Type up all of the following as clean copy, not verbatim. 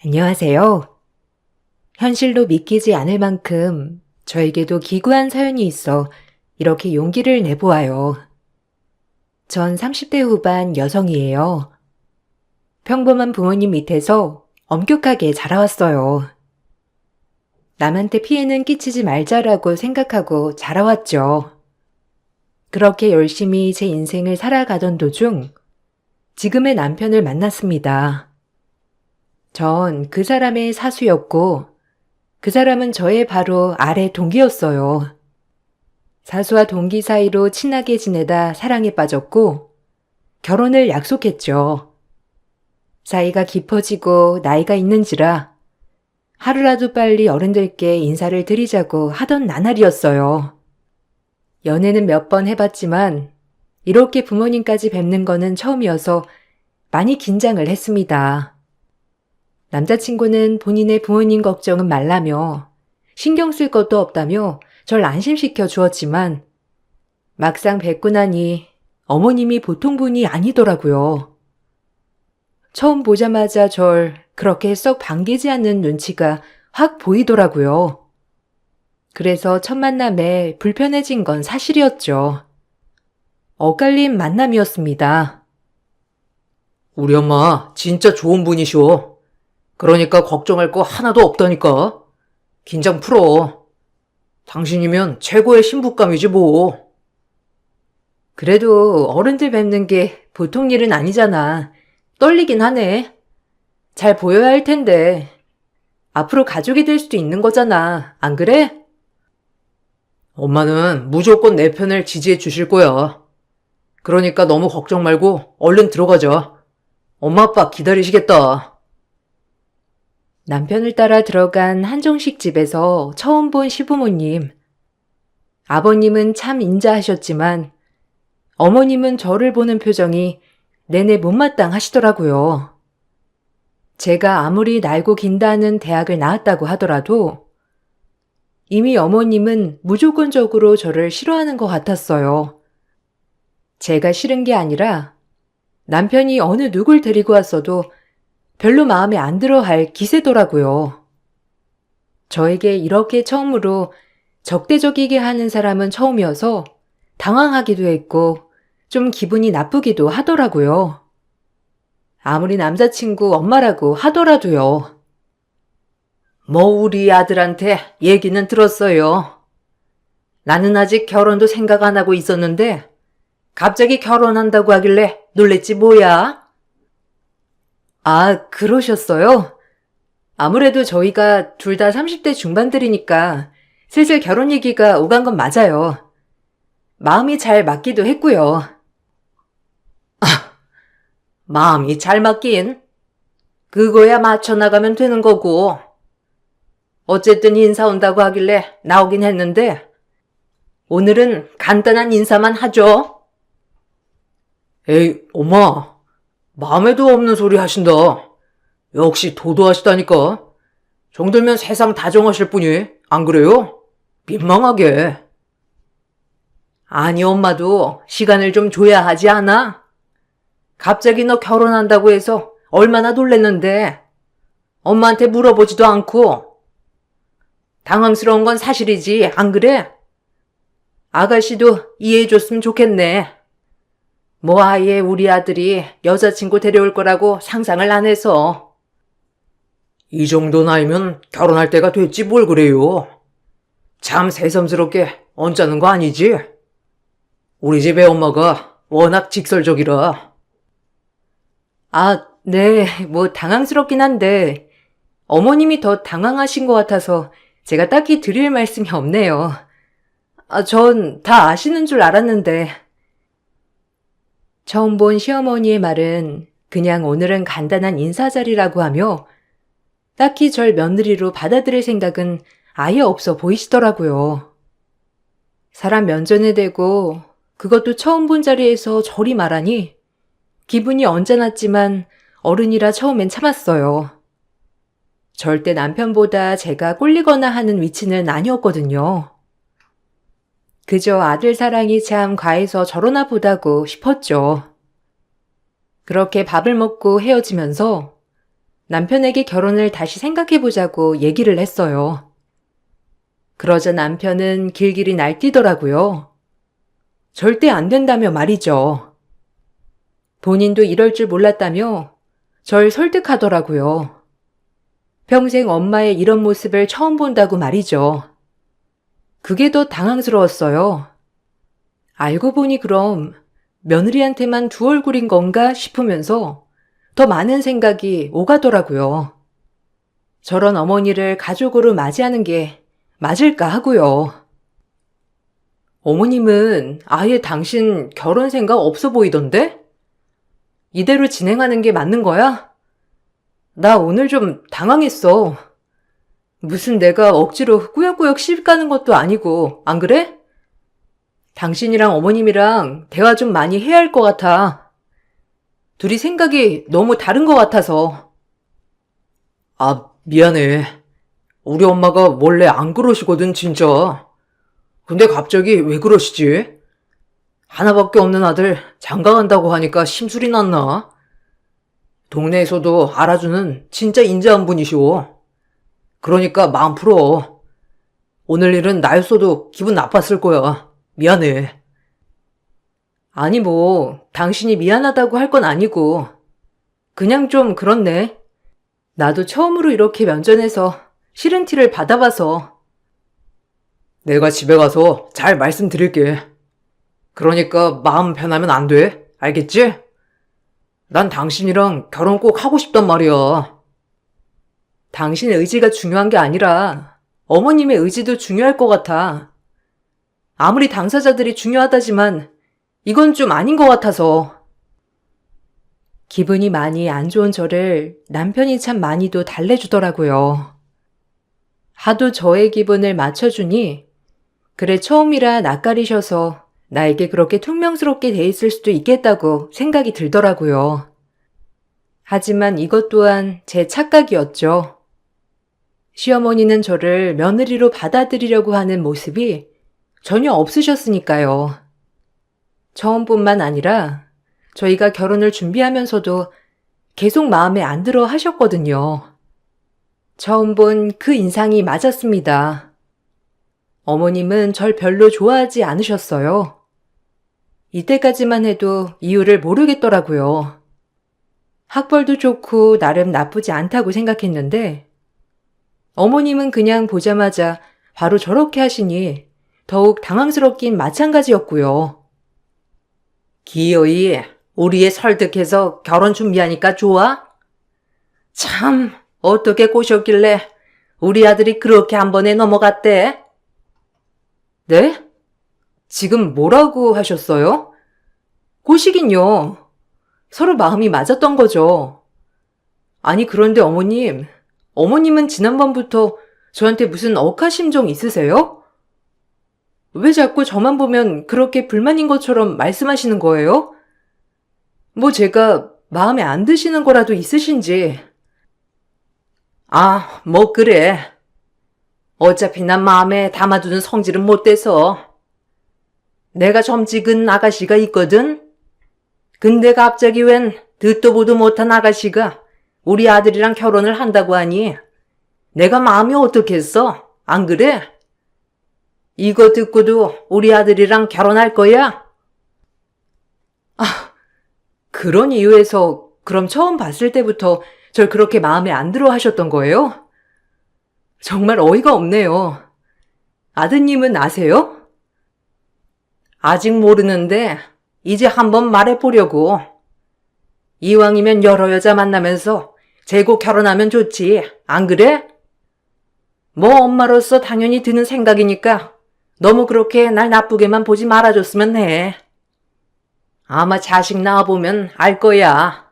안녕하세요. 현실로 믿기지 않을 만큼 저에게도 기구한 사연이 있어 이렇게 용기를 내보아요. 전 30대 후반 여성이에요. 평범한 부모님 밑에서 엄격하게 자라왔어요. 남한테 피해는 끼치지 말자라고 생각하고 자라왔죠. 그렇게 열심히 제 인생을 살아가던 도중 지금의 남편을 만났습니다. 전 그 사람의 사수였고 그 사람은 저의 바로 아래 동기였어요. 사수와 동기 사이로 친하게 지내다 사랑에 빠졌고 결혼을 약속했죠. 사이가 깊어지고 나이가 있는지라 하루라도 빨리 어른들께 인사를 드리자고 하던 나날이었어요. 연애는 몇 번 해봤지만 이렇게 부모님까지 뵙는 거는 처음이어서 많이 긴장을 했습니다. 남자친구는 본인의 부모님 걱정은 말라며 신경 쓸 것도 없다며 절 안심시켜 주었지만 막상 뵙고 나니 어머님이 보통 분이 아니더라고요. 처음 보자마자 절 그렇게 썩 반기지 않는 눈치가 확 보이더라고요. 그래서 첫 만남에 불편해진 건 사실이었죠. 엇갈린 만남이었습니다. 우리 엄마 진짜 좋은 분이시오. 그러니까 걱정할 거 하나도 없다니까. 긴장 풀어. 당신이면 최고의 신부감이지 뭐. 그래도 어른들 뵙는 게 보통 일은 아니잖아. 떨리긴 하네. 잘 보여야 할 텐데. 앞으로 가족이 될 수도 있는 거잖아. 안 그래? 엄마는 무조건 내 편을 지지해 주실 거야. 그러니까 너무 걱정 말고 얼른 들어가자. 엄마 아빠 기다리시겠다. 남편을 따라 들어간 한정식 집에서 처음 본 시부모님. 아버님은 참 인자하셨지만 어머님은 저를 보는 표정이 내내 못마땅하시더라고요. 제가 아무리 날고 긴다는 대학을 나왔다고 하더라도 이미 어머님은 무조건적으로 저를 싫어하는 것 같았어요. 제가 싫은 게 아니라 남편이 어느 누굴 데리고 왔어도 별로 마음에 안 들어 할 기세더라고요. 저에게 이렇게 처음으로 적대적이게 하는 사람은 처음이어서 당황하기도 했고 좀 기분이 나쁘기도 하더라고요. 아무리 남자친구 엄마라고 하더라도요. 뭐 우리 아들한테 얘기는 들었어요. 나는 아직 결혼도 생각 안 하고 있었는데 갑자기 결혼한다고 하길래 놀랬지 뭐야? 아, 그러셨어요? 아무래도 저희가 둘 다 30대 중반들이니까 슬슬 결혼 얘기가 오간 건 맞아요. 마음이 잘 맞기도 했고요. 마음이 잘 맞긴. 그거야 맞춰 나가면 되는 거고. 어쨌든 인사 온다고 하길래 나오긴 했는데 오늘은 간단한 인사만 하죠. 에이, 엄마. 마음에도 없는 소리 하신다. 역시 도도하시다니까. 정들면 세상 다 정하실 분이, 안 그래요? 민망하게. 아니, 엄마도 시간을 좀 줘야 하지 않아? 갑자기 너 결혼한다고 해서 얼마나 놀랬는데 엄마한테 물어보지도 않고. 당황스러운 건 사실이지, 안 그래? 아가씨도 이해해줬으면 좋겠네. 뭐 아예 우리 아들이 여자친구 데려올 거라고 상상을 안 해서. 이 정도 나이면 결혼할 때가 됐지 뭘 그래요. 참 새삼스럽게 언짢은 거 아니지? 우리 집의 엄마가 워낙 직설적이라. 아, 네, 뭐 당황스럽긴 한데 어머님이 더 당황하신 것 같아서 제가 딱히 드릴 말씀이 없네요. 아, 전 다 아시는 줄 알았는데. 처음 본 시어머니의 말은 그냥 오늘은 간단한 인사자리라고 하며 딱히 절 며느리로 받아들일 생각은 아예 없어 보이시더라고요. 사람 면전에 대고 그것도 처음 본 자리에서 저리 말하니 기분이 언짢았지만 어른이라 처음엔 참았어요. 절대 남편보다 제가 꼴리거나 하는 위치는 아니었거든요. 그저 아들 사랑이 참 과해서 저러나 보다고 싶었죠. 그렇게 밥을 먹고 헤어지면서 남편에게 결혼을 다시 생각해보자고 얘기를 했어요. 그러자 남편은 길길이 날뛰더라고요. 절대 안 된다며 말이죠. 본인도 이럴 줄 몰랐다며 절 설득하더라고요. 평생 엄마의 이런 모습을 처음 본다고 말이죠. 그게 더 당황스러웠어요. 알고 보니 그럼 며느리한테만 두 얼굴인 건가 싶으면서 더 많은 생각이 오가더라고요. 저런 어머니를 가족으로 맞이하는 게 맞을까 하고요. 어머님은 아예 당신 결혼 생각 없어 보이던데? 이대로 진행하는 게 맞는 거야? 나 오늘 좀 당황했어. 무슨 내가 억지로 꾸역꾸역 시집 가는 것도 아니고, 안 그래? 당신이랑 어머님이랑 대화 좀 많이 해야 할 것 같아. 둘이 생각이 너무 다른 것 같아서. 아, 미안해. 우리 엄마가 원래 안 그러시거든, 진짜. 근데 갑자기 왜 그러시지? 하나밖에 없는 아들 장가 간다고 하니까 심술이 났나? 동네에서도 알아주는 진짜 인자한 분이시오. 그러니까 마음 풀어. 오늘 일은 나였어도 기분 나빴을 거야. 미안해. 아니 뭐 당신이 미안하다고 할 건 아니고 그냥 좀 그렇네. 나도 처음으로 이렇게 면전에서 싫은 티를 받아봐서. 내가 집에 가서 잘 말씀드릴게. 그러니까 마음 변하면 안 돼. 알겠지? 난 당신이랑 결혼 꼭 하고 싶단 말이야. 당신의 의지가 중요한 게 아니라 어머님의 의지도 중요할 것 같아. 아무리 당사자들이 중요하다지만 이건 좀 아닌 것 같아서. 기분이 많이 안 좋은 저를 남편이 참 많이도 달래주더라고요. 하도 저의 기분을 맞춰주니 그래 처음이라 낯가리셔서 나에게 그렇게 퉁명스럽게 돼 있을 수도 있겠다고 생각이 들더라고요. 하지만 이것 또한 제 착각이었죠. 시어머니는 저를 며느리로 받아들이려고 하는 모습이 전혀 없으셨으니까요. 처음뿐만 아니라 저희가 결혼을 준비하면서도 계속 마음에 안 들어 하셨거든요. 처음 본 그 인상이 맞았습니다. 어머님은 절 별로 좋아하지 않으셨어요. 이때까지만 해도 이유를 모르겠더라고요. 학벌도 좋고 나름 나쁘지 않다고 생각했는데 어머님은 그냥 보자마자 바로 저렇게 하시니 더욱 당황스럽긴 마찬가지였고요. 기어이 우리 애 설득해서 결혼 준비하니까 좋아? 참 어떻게 꼬셨길래 우리 아들이 그렇게 한 번에 넘어갔대? 네? 지금 뭐라고 하셨어요? 꼬시긴요. 서로 마음이 맞았던 거죠. 아니 그런데 어머님은 지난번부터 저한테 무슨 억하심정 있으세요? 왜 자꾸 저만 보면 그렇게 불만인 것처럼 말씀하시는 거예요? 뭐 제가 마음에 안 드시는 거라도 있으신지. 아, 뭐 그래. 어차피 난 마음에 담아두는 성질은 못 돼서. 내가 점찍은 아가씨가 있거든? 근데 갑자기 웬 듣도 보도 못한 아가씨가 우리 아들이랑 결혼을 한다고 하니 내가 마음이 어떻겠어? 안 그래? 이거 듣고도 우리 아들이랑 결혼할 거야? 아, 그런 이유에서 그럼 처음 봤을 때부터 절 그렇게 마음에 안 들어 하셨던 거예요? 정말 어이가 없네요. 아드님은 아세요? 아직 모르는데 이제 한번 말해보려고. 이왕이면 여러 여자 만나면서 재고 결혼하면 좋지, 안 그래? 뭐 엄마로서 당연히 드는 생각이니까 너무 그렇게 날 나쁘게만 보지 말아줬으면 해. 아마 자식 낳아보면 알 거야.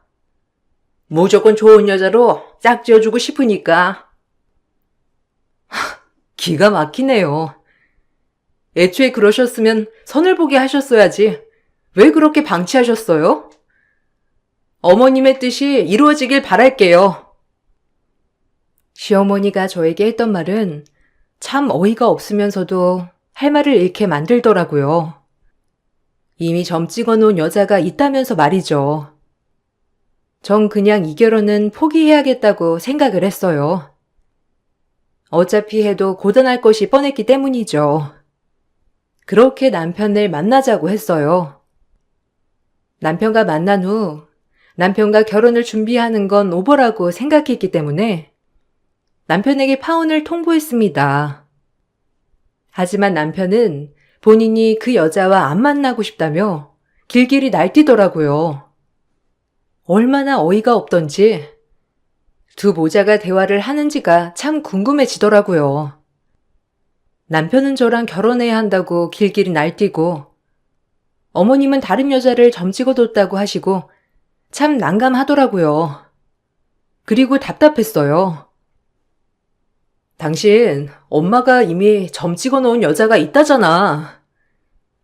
무조건 좋은 여자로 짝지어주고 싶으니까. 기가 막히네요. 애초에 그러셨으면 선을 보게 하셨어야지. 왜 그렇게 방치하셨어요? 어머님의 뜻이 이루어지길 바랄게요. 시어머니가 저에게 했던 말은 참 어이가 없으면서도 할 말을 잃게 만들더라고요. 이미 점 찍어 놓은 여자가 있다면서 말이죠. 전 그냥 이 결혼은 포기해야겠다고 생각을 했어요. 어차피 해도 고단할 것이 뻔했기 때문이죠. 그렇게 남편을 만나자고 했어요. 남편과 만난 후 남편과 결혼을 준비하는 건 오버라고 생각했기 때문에 남편에게 파혼을 통보했습니다. 하지만 남편은 본인이 그 여자와 안 만나고 싶다며 길길이 날뛰더라고요. 얼마나 어이가 없던지 두 모자가 대화를 하는지가 참 궁금해지더라고요. 남편은 저랑 결혼해야 한다고 길길이 날뛰고 어머님은 다른 여자를 점찍어뒀다고 하시고 참 난감하더라고요. 그리고 답답했어요. 당신 엄마가 이미 점찍어 놓은 여자가 있다잖아.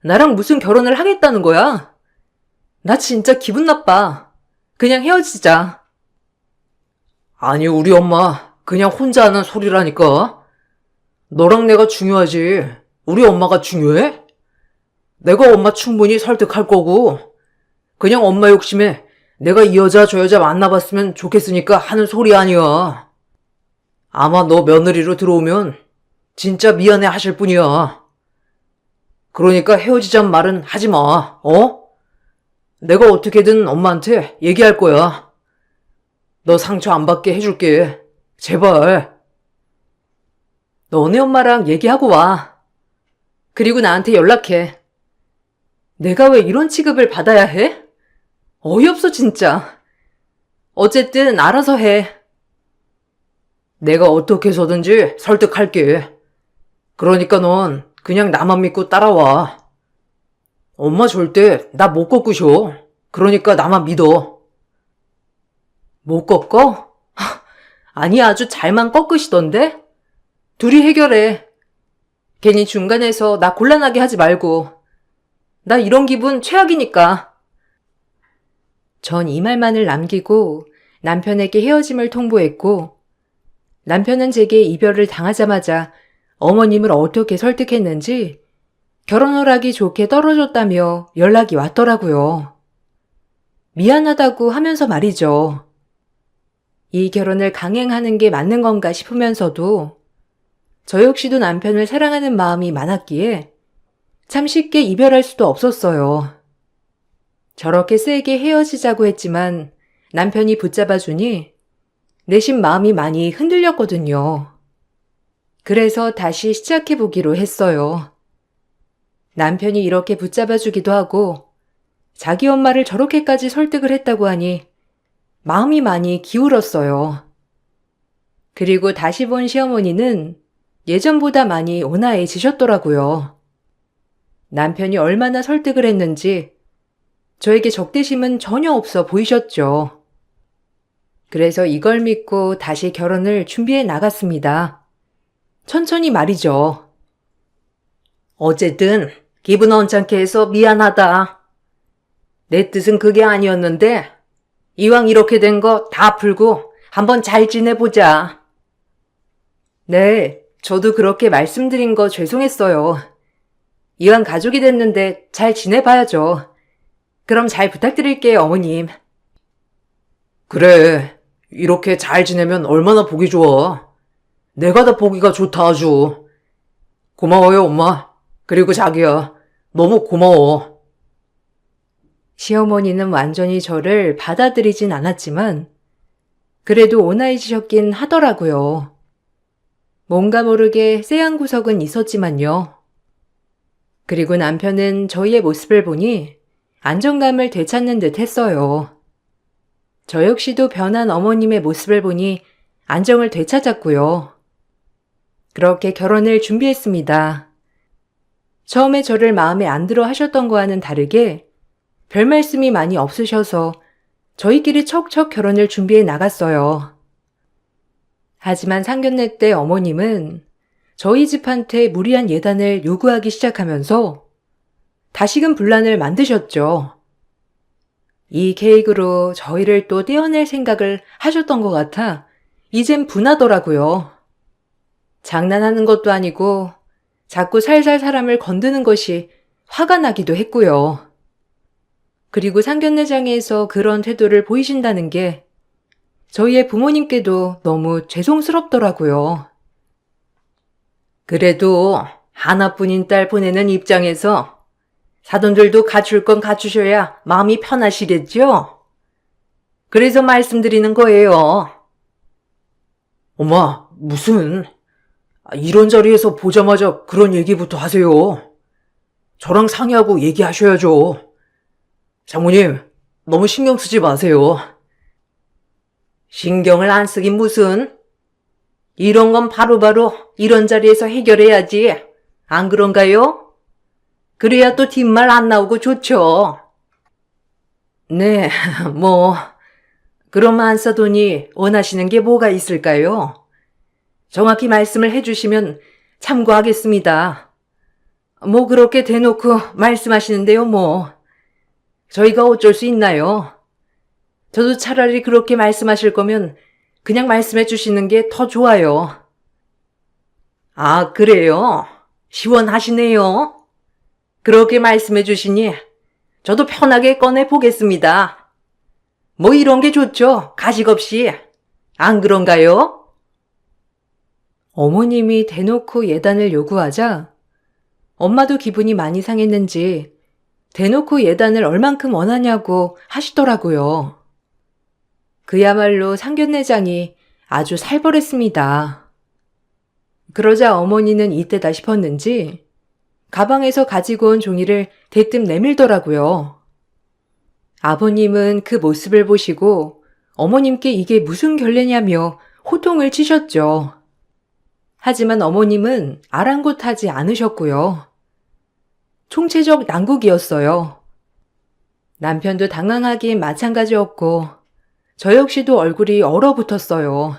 나랑 무슨 결혼을 하겠다는 거야? 나 진짜 기분 나빠. 그냥 헤어지자. 아니, 우리 엄마 그냥 혼자 하는 소리라니까. 너랑 내가 중요하지. 우리 엄마가 중요해? 내가 엄마 충분히 설득할 거고 그냥 엄마 욕심에 내가 이 여자 저 여자 만나봤으면 좋겠으니까 하는 소리 아니야. 아마 너 며느리로 들어오면 진짜 미안해 하실 뿐이야. 그러니까 헤어지자는 말은 하지 마. 내가 어떻게든 엄마한테 얘기할 거야. 너 상처 안 받게 해줄게. 제발. 너네 엄마랑 얘기하고 와. 그리고 나한테 연락해. 내가 왜 이런 취급을 받아야 해? 어이없어 진짜. 어쨌든 알아서 해. 내가 어떻게 해서든지 설득할게. 그러니까 넌 그냥 나만 믿고 따라와. 엄마 절대 나 못 꺾으셔. 그러니까 나만 믿어. 못 꺾어? 아니 아주 잘만 꺾으시던데? 둘이 해결해. 괜히 중간에서 나 곤란하게 하지 말고. 나 이런 기분 최악이니까. 전 이 말만을 남기고 남편에게 헤어짐을 통보했고 남편은 제게 이별을 당하자마자 어머님을 어떻게 설득했는지 결혼을 하기 좋게 떨어졌다며 연락이 왔더라고요. 미안하다고 하면서 말이죠. 이 결혼을 강행하는 게 맞는 건가 싶으면서도 저 역시도 남편을 사랑하는 마음이 많았기에 참 쉽게 이별할 수도 없었어요. 저렇게 세게 헤어지자고 했지만 남편이 붙잡아주니 내심 마음이 많이 흔들렸거든요. 그래서 다시 시작해보기로 했어요. 남편이 이렇게 붙잡아주기도 하고 자기 엄마를 저렇게까지 설득을 했다고 하니 마음이 많이 기울었어요. 그리고 다시 본 시어머니는 예전보다 많이 온화해지셨더라고요. 남편이 얼마나 설득을 했는지 저에게 적대심은 전혀 없어 보이셨죠. 그래서 이걸 믿고 다시 결혼을 준비해 나갔습니다. 천천히 말이죠. 어쨌든 기분 언짢게 해서 미안하다. 내 뜻은 그게 아니었는데 이왕 이렇게 된 거 다 풀고 한번 잘 지내보자. 네, 저도 그렇게 말씀드린 거 죄송했어요. 이왕 가족이 됐는데 잘 지내봐야죠. 그럼 잘 부탁드릴게요, 어머님. 그래, 이렇게 잘 지내면 얼마나 보기 좋아. 내가 다 보기가 좋다 아주. 고마워요, 엄마. 그리고 자기야, 너무 고마워. 시어머니는 완전히 저를 받아들이진 않았지만 그래도 온화해지셨긴 하더라고요. 뭔가 모르게 쎄한 구석은 있었지만요. 그리고 남편은 저희의 모습을 보니 안정감을 되찾는 듯 했어요. 저 역시도 변한 어머님의 모습을 보니 안정을 되찾았고요. 그렇게 결혼을 준비했습니다. 처음에 저를 마음에 안 들어 하셨던 거와는 다르게 별 말씀이 많이 없으셔서 저희끼리 척척 결혼을 준비해 나갔어요. 하지만 상견례 때 어머님은 저희 집한테 무리한 예단을 요구하기 시작하면서 다시금 분란을 만드셨죠. 이 계획으로 저희를 또 떼어낼 생각을 하셨던 것 같아 이젠 분하더라고요. 장난하는 것도 아니고 자꾸 살살 사람을 건드는 것이 화가 나기도 했고요. 그리고 상견례장에서 그런 태도를 보이신다는 게 저희의 부모님께도 너무 죄송스럽더라고요. 그래도 하나뿐인 딸 보내는 입장에서 사돈들도 갖출 건 갖추셔야 마음이 편하시겠죠? 그래서 말씀드리는 거예요. 엄마, 무슨 이런 자리에서 보자마자 그런 얘기부터 하세요. 저랑 상의하고 얘기하셔야죠. 장모님, 너무 신경 쓰지 마세요. 신경을 안 쓰긴 무슨? 이런 건 바로바로 이런 자리에서 해결해야지. 안 그런가요? 그래야 또 뒷말 안 나오고 좋죠. 네, 뭐 그럼 안사돈이 원하시는 게 뭐가 있을까요? 정확히 말씀을 해주시면 참고하겠습니다. 뭐 그렇게 대놓고 말씀하시는데요, 뭐. 저희가 어쩔 수 있나요? 저도 차라리 그렇게 말씀하실 거면 그냥 말씀해 주시는 게 더 좋아요. 아, 그래요? 시원하시네요. 그렇게 말씀해 주시니 저도 편하게 꺼내 보겠습니다. 뭐 이런 게 좋죠, 가식 없이. 안 그런가요? 어머님이 대놓고 예단을 요구하자 엄마도 기분이 많이 상했는지 대놓고 예단을 얼만큼 원하냐고 하시더라고요. 그야말로 상견례장이 아주 살벌했습니다. 그러자 어머니는 이때다 싶었는지 가방에서 가지고 온 종이를 대뜸 내밀더라고요. 아버님은 그 모습을 보시고 어머님께 이게 무슨 결례냐며 호통을 치셨죠. 하지만 어머님은 아랑곳하지 않으셨고요. 총체적 난국이었어요. 남편도 당황하기엔 마찬가지였고 저 역시도 얼굴이 얼어붙었어요.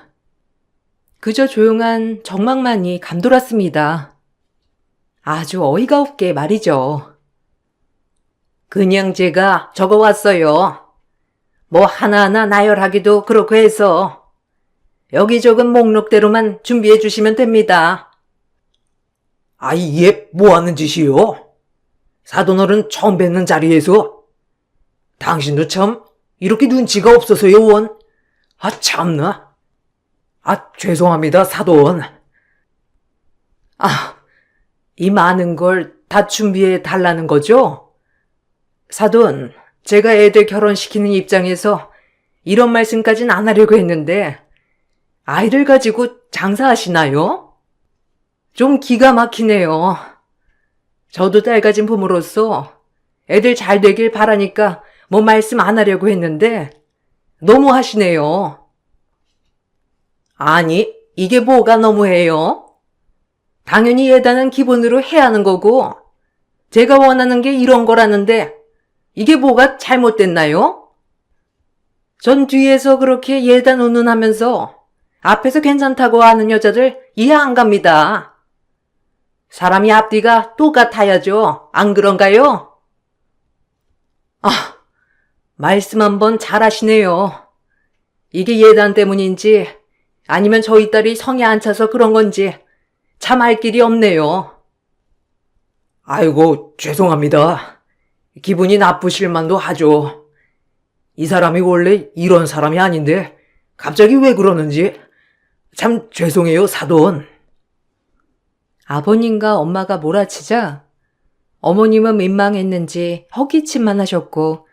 그저 조용한 정막만이 감돌았습니다. 아주 어이가 없게 말이죠. 그냥 제가 적어왔어요. 뭐 하나하나 나열하기도 그렇고 해서 여기 적은 목록대로만 준비해 주시면 됩니다. 아, 이게 뭐 하는 짓이요? 사돈어른 처음 뵙는 자리에서 당신도 참 이렇게 눈치가 없어서요, 원. 아, 참나. 아, 죄송합니다, 사돈. 아, 이 많은 걸 다 준비해 달라는 거죠? 사돈, 제가 애들 결혼시키는 입장에서 이런 말씀까진 안 하려고 했는데 아이들 가지고 장사하시나요? 좀 기가 막히네요. 저도 딸 가진 부모로서 애들 잘 되길 바라니까 뭐 말씀 안 하려고 했는데 너무 하시네요. 아니, 이게 뭐가 너무해요? 당연히 예단은 기본으로 해야 하는 거고 제가 원하는 게 이런 거라는데 이게 뭐가 잘못됐나요? 전 뒤에서 그렇게 예단 운운하면서 앞에서 괜찮다고 하는 여자들 이해 안 갑니다. 사람이 앞뒤가 똑같아야죠. 안 그런가요? 아, 말씀 한번 잘하시네요. 이게 예단 때문인지 아니면 저희 딸이 성에 안 차서 그런 건지 참 알 길이 없네요. 아이고, 죄송합니다. 기분이 나쁘실 만도 하죠. 이 사람이 원래 이런 사람이 아닌데 갑자기 왜 그러는지 참 죄송해요, 사돈. 아버님과 엄마가 몰아치자 어머님은 민망했는지 헛기침만 하셨고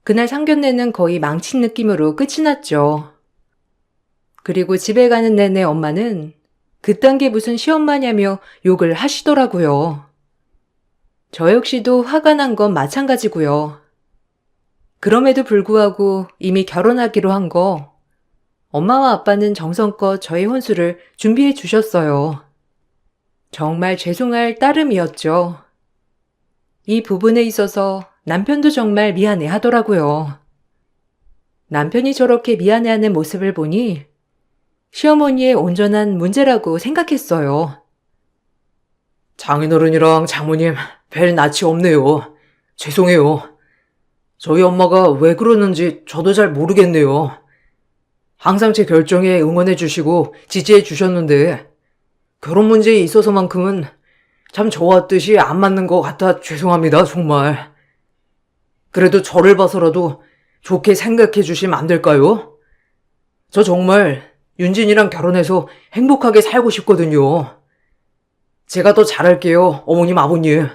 그날 상견례는 거의 망친 느낌으로 끝이 났죠. 그리고 집에 가는 내내 엄마는 그딴 게 무슨 시엄마냐며 욕을 하시더라고요. 저 역시도 화가 난 건 마찬가지고요. 그럼에도 불구하고 이미 결혼하기로 한 거 엄마와 아빠는 정성껏 저의 혼수를 준비해 주셨어요. 정말 죄송할 따름이었죠. 이 부분에 있어서 남편도 정말 미안해 하더라고요. 남편이 저렇게 미안해하는 모습을 보니 시어머니의 온전한 문제라고 생각했어요. 장인어른이랑 장모님 별 낯이 없네요. 죄송해요. 저희 엄마가 왜 그러는지 저도 잘 모르겠네요. 항상 제 결정에 응원해 주시고 지지해 주셨는데 결혼 문제에 있어서만큼은 참 저와 뜻이 안 맞는 것 같아 죄송합니다, 정말. 그래도 저를 봐서라도 좋게 생각해 주시면 안 될까요? 저 정말 윤진이랑 결혼해서 행복하게 살고 싶거든요. 제가 더 잘할게요, 어머님, 아버님.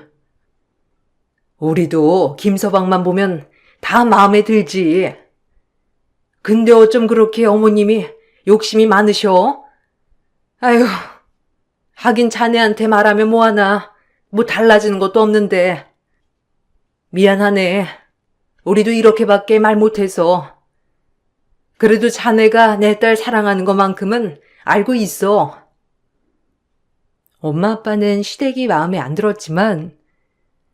우리도 김서방만 보면 다 마음에 들지. 근데 어쩜 그렇게 어머님이 욕심이 많으셔? 아휴, 하긴 자네한테 말하면 뭐하나. 뭐 달라지는 것도 없는데. 미안하네. 우리도 이렇게밖에 말 못해서. 그래도 자네가 내 딸 사랑하는 것만큼은 알고 있어. 엄마 아빠는 시댁이 마음에 안 들었지만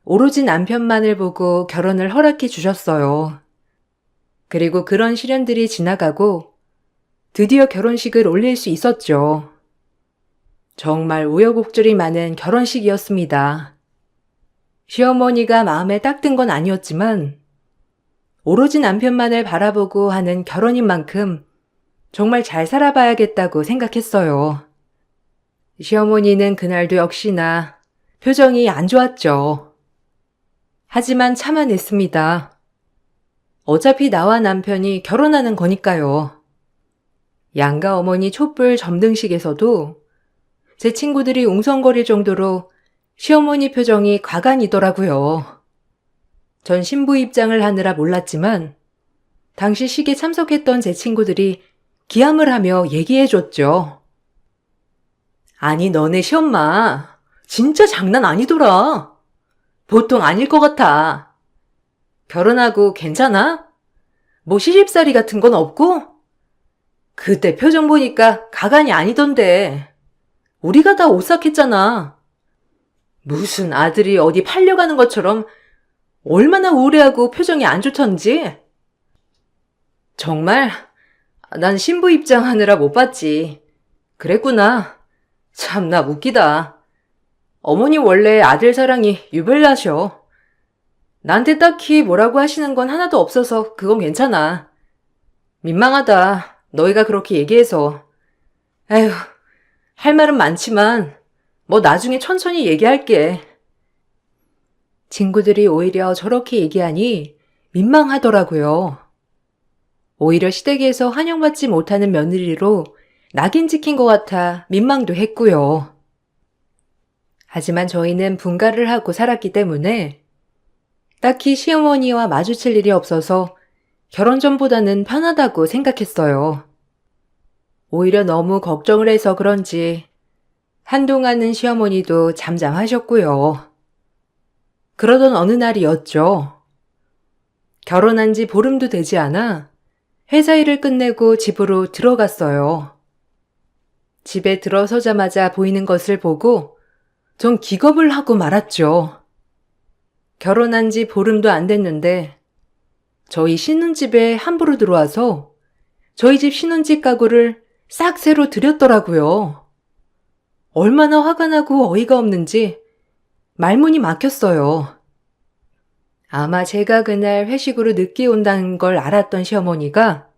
오로지 남편만을 보고 결혼을 허락해 주셨어요. 그리고 그런 시련들이 지나가고 드디어 결혼식을 올릴 수 있었죠. 정말 우여곡절이 많은 결혼식이었습니다. 시어머니가 마음에 딱 든 건 아니었지만 오로지 남편만을 바라보고 하는 결혼인 만큼 정말 잘 살아봐야겠다고 생각했어요. 시어머니는 그날도 역시나 표정이 안 좋았죠. 하지만 참아냈습니다. 어차피 나와 남편이 결혼하는 거니까요. 양가 어머니 촛불 점등식에서도 제 친구들이 웅성거릴 정도로 시어머니 표정이 과간이더라고요. 전 신부 입장을 하느라 몰랐지만 당시 식에 참석했던 제 친구들이 기함을 하며 얘기해줬죠. 아니 너네 시엄마 진짜 장난 아니더라. 보통 아닐 것 같아. 결혼하고 괜찮아? 뭐 시집살이 같은 건 없고? 그때 표정 보니까 가관이 아니던데. 우리가 다 오싹했잖아. 무슨 아들이 어디 팔려가는 것처럼 얼마나 우울해하고 표정이 안 좋던지. 정말 난 신부 입장 하느라 못 봤지. 그랬구나. 참나 웃기다. 어머니 원래 아들 사랑이 유별나셔. 나한테 딱히 뭐라고 하시는 건 하나도 없어서 그건 괜찮아. 민망하다. 너희가 그렇게 얘기해서. 에휴, 할 말은 많지만 뭐 나중에 천천히 얘기할게. 친구들이 오히려 저렇게 얘기하니 민망하더라고요. 오히려 시댁에서 환영받지 못하는 며느리로 낙인 찍힌 것 같아 민망도 했고요. 하지만 저희는 분가를 하고 살았기 때문에 딱히 시어머니와 마주칠 일이 없어서 결혼 전보다는 편하다고 생각했어요. 오히려 너무 걱정을 해서 그런지 한동안은 시어머니도 잠잠하셨고요. 그러던 어느 날이었죠. 결혼한 지 보름도 되지 않아 회사 일을 끝내고 집으로 들어갔어요. 집에 들어서자마자 보이는 것을 보고 전 기겁을 하고 말았죠. 결혼한 지 보름도 안 됐는데 저희 신혼집에 함부로 들어와서 저희 집 신혼집 가구를 싹 새로 들였더라고요. 얼마나 화가 나고 어이가 없는지 말문이 막혔어요. 아마 제가 그날 회식으로 늦게 온다는 걸 알았던 시어머니가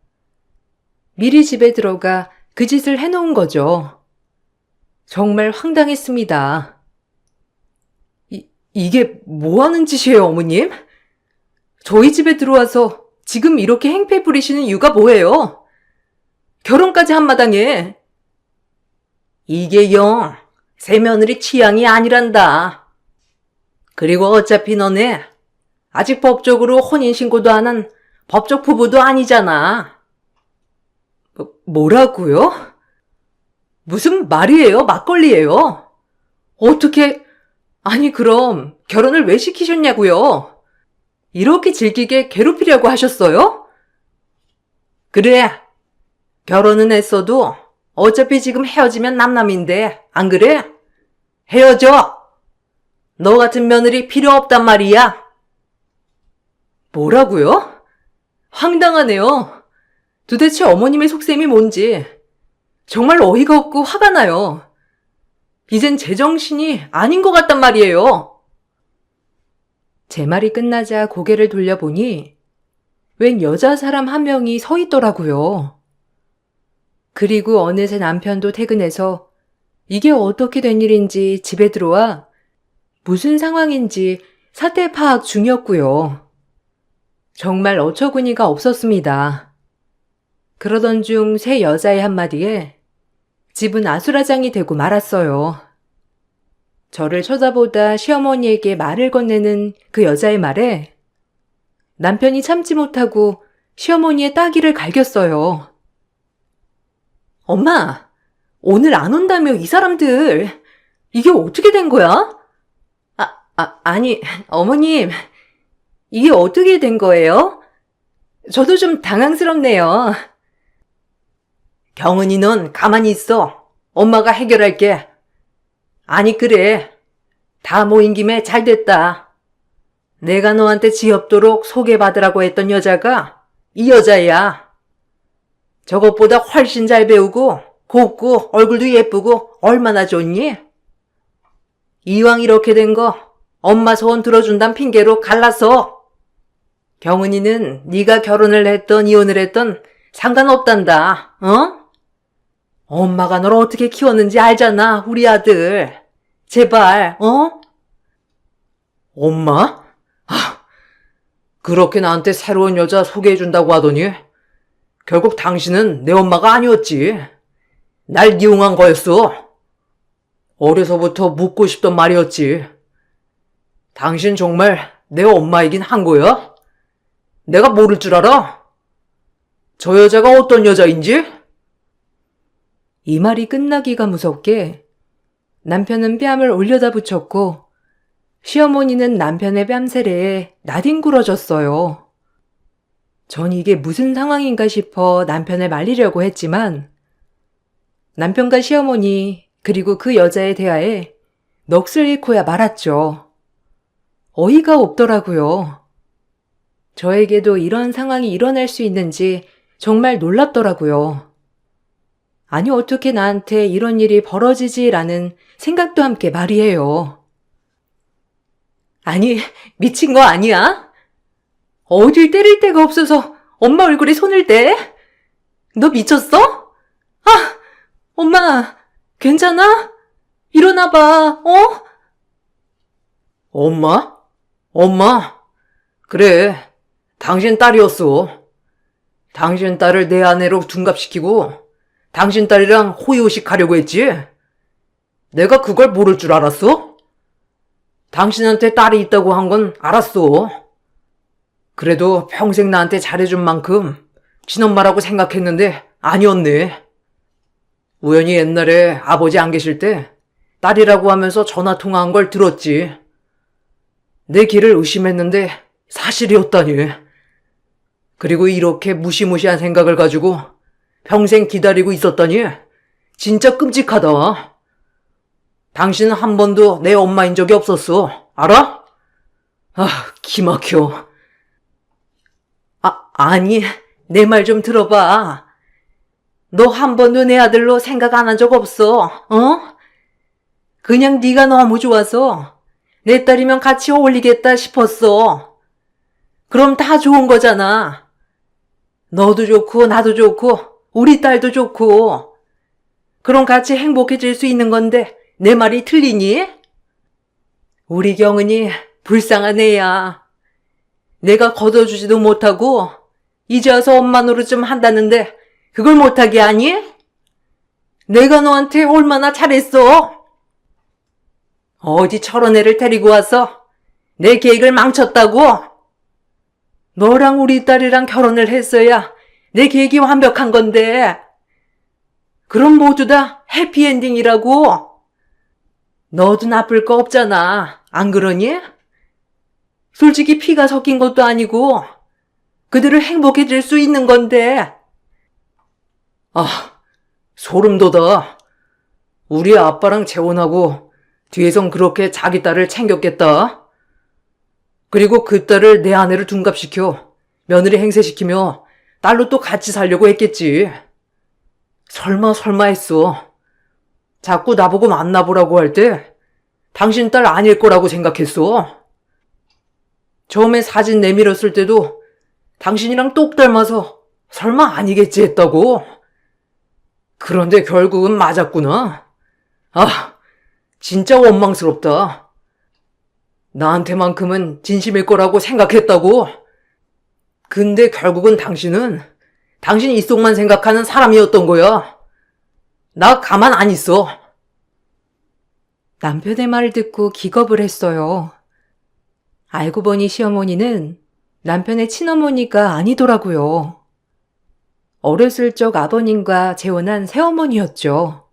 미리 집에 들어가 그 짓을 해놓은 거죠. 정말 황당했습니다. 이게 뭐 하는 짓이에요, 어머님? 저희 집에 들어와서 지금 이렇게 행패 부리시는 이유가 뭐예요? 결혼까지 한 마당에. 이게 영, 새며느리 취향이 아니란다. 그리고 어차피 너네 아직 법적으로 혼인신고도 안 한 법적 부부도 아니잖아. 뭐라고요? 무슨 말이에요? 막걸리예요? 어떻게... 아니 그럼 결혼을 왜 시키셨냐고요? 이렇게 질기게 괴롭히려고 하셨어요? 그래, 결혼은 했어도 어차피 지금 헤어지면 남남인데 안 그래? 헤어져! 너 같은 며느리 필요 없단 말이야. 뭐라고요? 황당하네요. 도대체 어머님의 속셈이 뭔지 정말 어이가 없고 화가 나요. 이젠 제정신이 아닌 것 같단 말이에요. 제 말이 끝나자 고개를 돌려보니 웬 여자 사람 한 명이 서 있더라고요. 그리고 어느새 남편도 퇴근해서 이게 어떻게 된 일인지 집에 들어와 무슨 상황인지 사태 파악 중이었고요. 정말 어처구니가 없었습니다. 그러던 중 새 여자의 한마디에 집은 아수라장이 되고 말았어요. 저를 쳐다보다 시어머니에게 말을 건네는 그 여자의 말에 남편이 참지 못하고 시어머니의 따귀를 갈겼어요. 엄마, 오늘 안 온다며 이 사람들. 이게 어떻게 된 거야? 아니, 어머님. 이게 어떻게 된 거예요? 저도 좀 당황스럽네요. 경은이 넌 가만히 있어. 엄마가 해결할게. 아니 그래. 다 모인 김에 잘 됐다. 내가 너한테 지없도록 소개받으라고 했던 여자가 이 여자야. 저것보다 훨씬 잘 배우고 곱고 얼굴도 예쁘고 얼마나 좋니? 이왕 이렇게 된 거 엄마 소원 들어준단 핑계로 갈라서. 경은이는 네가 결혼을 했던 이혼을 했던 상관없단다. 어? 엄마가 널 어떻게 키웠는지 알잖아, 우리 아들. 제발, 어? 엄마? 그렇게 나한테 새로운 여자 소개해준다고 하더니 결국 당신은 내 엄마가 아니었지. 날 이용한 거였어. 어려서부터 묻고 싶던 말이었지. 당신 정말 내 엄마이긴 한 거야? 내가 모를 줄 알아? 저 여자가 어떤 여자인지? 이 말이 끝나기가 무섭게 남편은 뺨을 올려다 붙였고 시어머니는 남편의 뺨세례에 나뒹굴어졌어요. 전 이게 무슨 상황인가 싶어 남편을 말리려고 했지만 남편과 시어머니 그리고 그 여자의 대화에 넋을 잃고야 말았죠. 어이가 없더라고요. 저에게도 이런 상황이 일어날 수 있는지 정말 놀랍더라고요. 아니 어떻게 나한테 이런 일이 벌어지지라는 생각도 함께 말이에요. 아니 미친 거 아니야? 어딜 때릴 데가 없어서 엄마 얼굴에 손을 대? 너 미쳤어? 엄마 괜찮아? 일어나봐, 어? 엄마? 엄마? 그래, 당신 딸이었어. 당신 딸을 내 아내로 둔갑시키고 당신 딸이랑 호의호식 하려고 했지? 내가 그걸 모를 줄 알았어? 당신한테 딸이 있다고 한 건 알았어. 그래도 평생 나한테 잘해준 만큼 친엄마라고 생각했는데 아니었네. 우연히 옛날에 아버지 안 계실 때 딸이라고 하면서 전화 통화한 걸 들었지. 내 길을 의심했는데 사실이었다니. 그리고 이렇게 무시무시한 생각을 가지고 평생 기다리고 있었다니 진짜 끔찍하다. 당신은 한 번도 내 엄마인 적이 없었어. 알아? 기막혀. 아니, 내 말 좀 들어봐. 너 한 번도 내 아들로 생각 안 한 적 없어, 어? 그냥 네가 너무 좋아서 내 딸이면 같이 어울리겠다 싶었어. 그럼 다 좋은 거잖아. 너도 좋고 나도 좋고 우리 딸도 좋고 그럼 같이 행복해질 수 있는 건데 내 말이 틀리니? 우리 경은이 불쌍한 애야. 내가 걷어주지도 못하고 이제 와서 엄마 노릇 좀 한다는데 그걸 못하게 하니? 내가 너한테 얼마나 잘했어? 어디 저런 애를 데리고 와서 내 계획을 망쳤다고? 너랑 우리 딸이랑 결혼을 했어야 내 계획이 완벽한 건데 그럼 모두 다 해피엔딩이라고? 너도 나쁠 거 없잖아. 안 그러니? 솔직히 피가 섞인 것도 아니고 그들을 행복해질 수 있는 건데. 소름 돋아. 우리 아빠랑 재혼하고 뒤에선 그렇게 자기 딸을 챙겼겠다. 그리고 그 딸을 내 아내를 둔갑시켜 며느리 행세시키며 딸로 또 같이 살려고 했겠지. 설마 했어. 자꾸 나보고 만나보라고 할 때 당신 딸 아닐 거라고 생각했어. 처음에 사진 내밀었을 때도 당신이랑 똑 닮아서 설마 아니겠지 했다고. 그런데 결국은 맞았구나. 진짜 원망스럽다. 나한테만큼은 진심일 거라고 생각했다고. 근데 결국은 당신은 당신 이속만 생각하는 사람이었던 거야. 나 가만 안 있어. 남편의 말을 듣고 기겁을 했어요. 알고 보니 시어머니는 남편의 친어머니가 아니더라고요. 어렸을 적 아버님과 재혼한 새어머니였죠.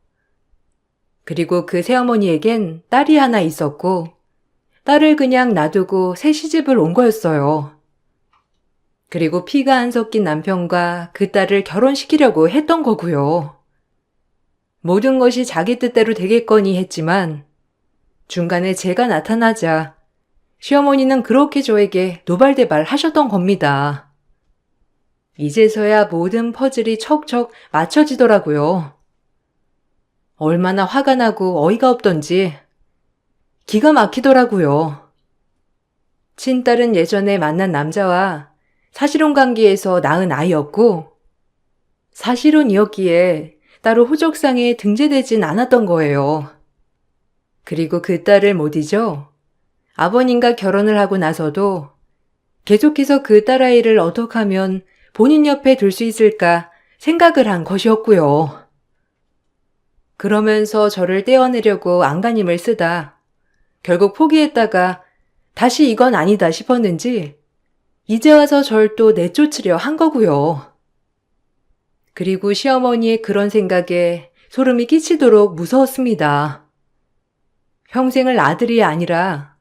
그리고 그 새어머니에겐 딸이 하나 있었고, 딸을 그냥 놔두고 새 시집을 온 거였어요. 그리고 피가 안 섞인 남편과 그 딸을 결혼시키려고 했던 거고요. 모든 것이 자기 뜻대로 되겠거니 했지만 중간에 제가 나타나자 시어머니는 그렇게 저에게 노발대발 하셨던 겁니다. 이제서야 모든 퍼즐이 척척 맞춰지더라고요. 얼마나 화가 나고 어이가 없던지 기가 막히더라고요. 친딸은 예전에 만난 남자와 사실혼 관계에서 낳은 아이였고 사실혼이었기에 따로 호적상에 등재되진 않았던 거예요. 그리고 그 딸을 못 잊어 아버님과 결혼을 하고 나서도 계속해서 그 딸아이를 어떻게 하면 본인 옆에 둘 수 있을까 생각을 한 것이었고요. 그러면서 저를 떼어내려고 안간힘을 쓰다 결국 포기했다가 다시 이건 아니다 싶었는지 이제 와서 절 또 내쫓으려 한 거고요. 그리고 시어머니의 그런 생각에 소름이 끼치도록 무서웠습니다. 평생을 아들이 아니라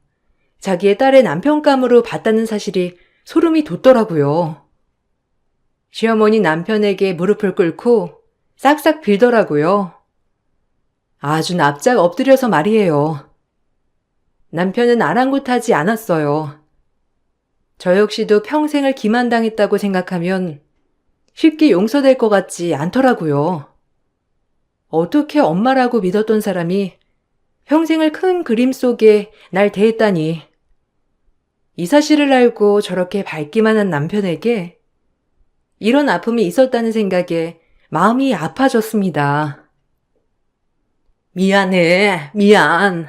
자기의 딸의 남편감으로 봤다는 사실이 소름이 돋더라고요. 시어머니 남편에게 무릎을 꿇고 싹싹 빌더라고요. 아주 납작 엎드려서 말이에요. 남편은 아랑곳하지 않았어요. 저 역시도 평생을 기만당했다고 생각하면 쉽게 용서될 것 같지 않더라고요. 어떻게 엄마라고 믿었던 사람이 평생을 큰 그림 속에 날 대했다니. 이 사실을 알고 저렇게 밝기만 한 남편에게 이런 아픔이 있었다는 생각에 마음이 아파졌습니다. 미안해, 미안,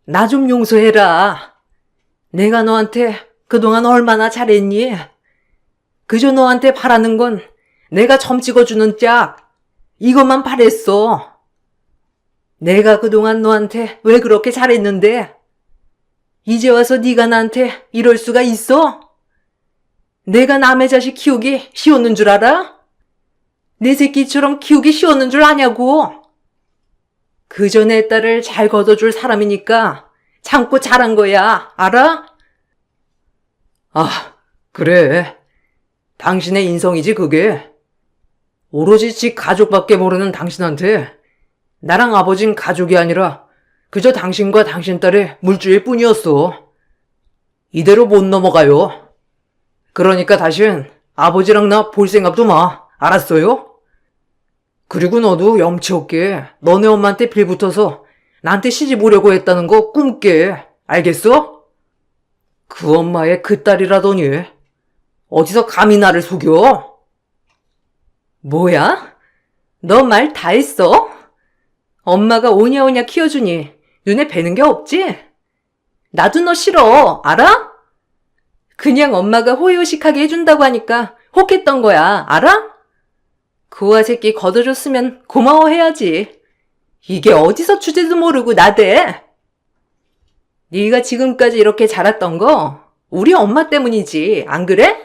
나 좀 용서해라. 내가 너한테 그동안 얼마나 잘했니? 그저 너한테 바라는 건 내가 점 찍어주는 짝, 이것만 바랬어. 내가 그동안 너한테 왜 그렇게 잘했는데? 이제 와서 네가 나한테 이럴 수가 있어? 내가 남의 자식 키우기 쉬웠는 줄 알아? 내 새끼처럼 키우기 쉬웠는 줄 아냐고? 그저 내 딸을 잘 걷어줄 사람이니까 참고 잘한 거야, 알아? 아, 그래. 당신의 인성이지 그게. 오로지 지 가족밖에 모르는 당신한테 나랑 아버진 가족이 아니라 그저 당신과 당신 딸의 물주일 뿐이었어. 이대로 못 넘어가요. 그러니까 다신 아버지랑 나 볼 생각도 마. 알았어요? 그리고 너도 염치 없게 너네 엄마한테 빌붙어서 나한테 시집 오려고 했다는 거 꿈깨. 알겠어? 그 엄마의 그 딸이라더니 어디서 감히 나를 속여? 뭐야? 너 말 다 했어? 엄마가 오냐오냐 키워주니 눈에 뵈는 게 없지? 나도 너 싫어, 알아? 그냥 엄마가 호의호식하게 해준다고 하니까 혹했던 거야, 알아? 고아 새끼 걷어줬으면 고마워해야지. 이게 어디서 주제도 모르고 나대? 네가 지금까지 이렇게 자랐던 거 우리 엄마 때문이지, 안 그래?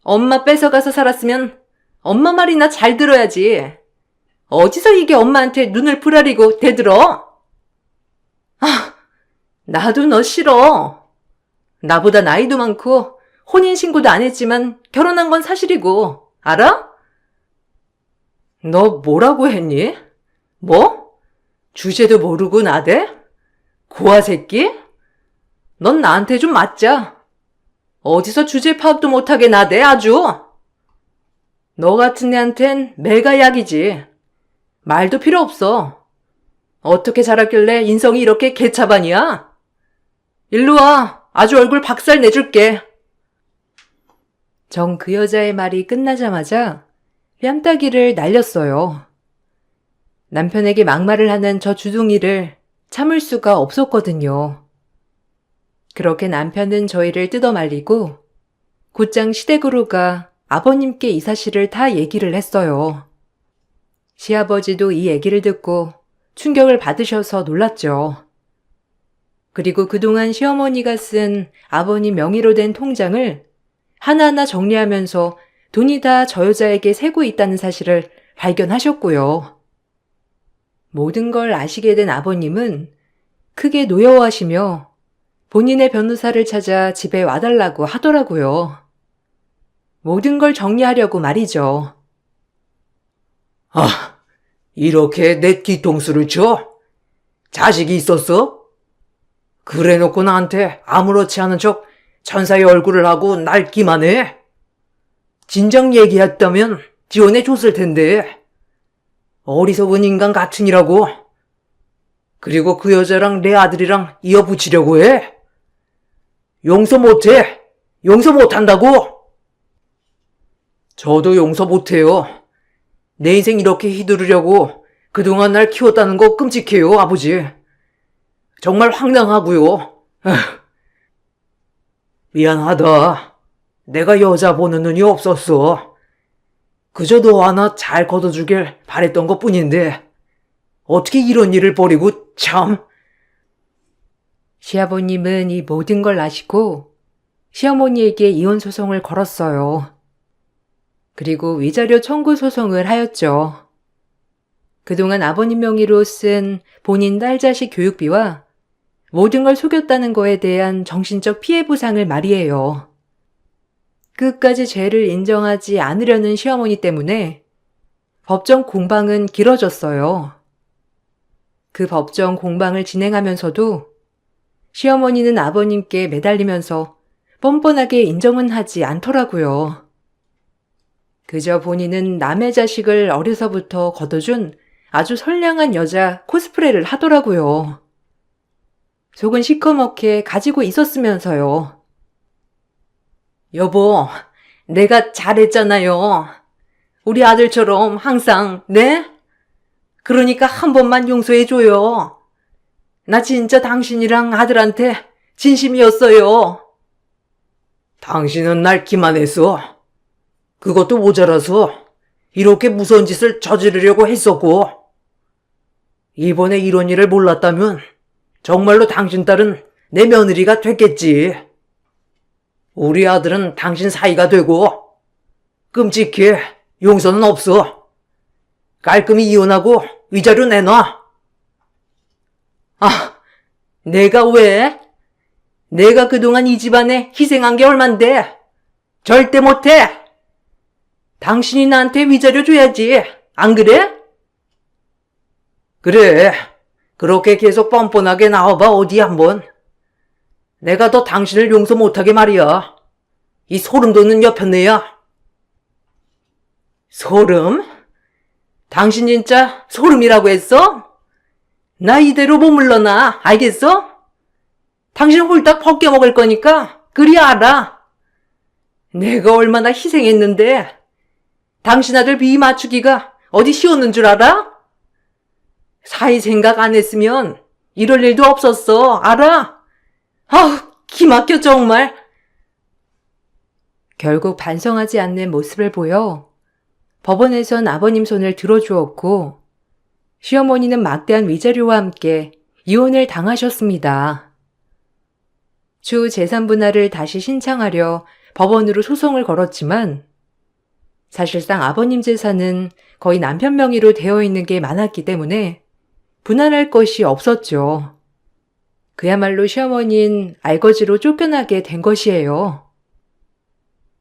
엄마 뺏어가서 살았으면 엄마 말이나 잘 들어야지. 어디서 이게 엄마한테 눈을 부라리고 대들어? 아, 나도 너 싫어. 나보다 나이도 많고 혼인신고도 안 했지만 결혼한 건 사실이고, 알아? 너 뭐라고 했니? 뭐? 주제도 모르고 나대? 고아 새끼? 넌 나한테 좀 맞자. 어디서 주제 파악도 못하게 나대 아주. 너 같은 애한텐 매가 약이지. 말도 필요 없어. 어떻게 자랐길래 인성이 이렇게 개차반이야? 일로 와. 아주 얼굴 박살 내줄게. 정 그 여자의 말이 끝나자마자 뺨따기를 날렸어요. 남편에게 막말을 하는 저 주둥이를 참을 수가 없었거든요. 그렇게 남편은 저희를 뜯어말리고 곧장 시댁으로 가 아버님께 이 사실을 다 얘기를 했어요. 시아버지도 이 얘기를 듣고 충격을 받으셔서 놀랐죠. 그리고 그동안 시어머니가 쓴 아버님 명의로 된 통장을 하나하나 정리하면서 돈이 다 저 여자에게 새고 있다는 사실을 발견하셨고요. 모든 걸 아시게 된 아버님은 크게 노여워하시며 본인의 변호사를 찾아 집에 와달라고 하더라고요. 모든 걸 정리하려고 말이죠. 아, 이렇게 내 뒤통수를 쳐? 자식이 있었어? 그래 놓고 나한테 아무렇지 않은 척 천사의 얼굴을 하고 날기만 해? 진작 얘기했다면 지원해 줬을 텐데. 어리석은 인간 같으니라고. 그리고 그 여자랑 내 아들이랑 이어붙이려고 해? 용서 못해. 용서 못한다고. 저도 용서 못해요. 내 인생 이렇게 휘두르려고 그동안 날 키웠다는 거 끔찍해요, 아버지. 정말 황당하고요. 미안하다. 내가 여자 보는 눈이 없었어. 그저 너 하나 잘 걷어주길 바랬던 것 뿐인데 어떻게 이런 일을 벌이고 참. 시아버님은 이 모든 걸 아시고 시어머니에게 이혼 소송을 걸었어요. 그리고 위자료 청구 소송을 하였죠. 그동안 아버님 명의로 쓴 본인 딸 자식 교육비와 모든 걸 속였다는 거에 대한 정신적 피해 보상을 말이에요. 끝까지 죄를 인정하지 않으려는 시어머니 때문에 법정 공방은 길어졌어요. 그 법정 공방을 진행하면서도 시어머니는 아버님께 매달리면서 뻔뻔하게 인정은 하지 않더라고요. 그저 본인은 남의 자식을 어려서부터 거둬준 아주 선량한 여자 코스프레를 하더라고요. 속은 시커멓게 가지고 있었으면서요. 여보, 내가 잘했잖아요. 우리 아들처럼 항상, 네? 그러니까 한 번만 용서해줘요. 나 진짜 당신이랑 아들한테 진심이었어요. 당신은 날 기만했어. 그것도 모자라서 이렇게 무서운 짓을 저지르려고 했었고, 이번에 이런 일을 몰랐다면 정말로 당신 딸은 내 며느리가 됐겠지. 우리 아들은 당신 사이가 되고, 끔찍해. 용서는 없어. 깔끔히 이혼하고 위자료 내놔. 아, 내가 왜? 내가 그동안 이 집안에 희생한 게 얼만데? 절대 못해. 당신이 나한테 위자료 줘야지. 안 그래? 그래. 그렇게 계속 뻔뻔하게 나와봐 어디 한번. 내가 더 당신을 용서 못하게 말이야. 이 소름 돋는 여편네야. 소름? 당신 진짜 소름이라고 했어? 나 이대로 못 물러나. 알겠어? 당신 홀딱 벗겨 먹을 거니까 그리 알아. 내가 얼마나 희생했는데 당신 아들 비위 맞추기가 어디 쉬웠는 줄 알아? 사이 생각 안 했으면 이럴 일도 없었어. 알아? 아우, 기막혀 정말. 결국 반성하지 않는 모습을 보여 법원에선 아버님 손을 들어주었고 시어머니는 막대한 위자료와 함께 이혼을 당하셨습니다. 추후 재산 분할을 다시 신청하려 법원으로 소송을 걸었지만 사실상 아버님 재산은 거의 남편 명의로 되어 있는 게 많았기 때문에 분할할 것이 없었죠. 그야말로 시어머니는 알거지로 쫓겨나게 된 것이에요.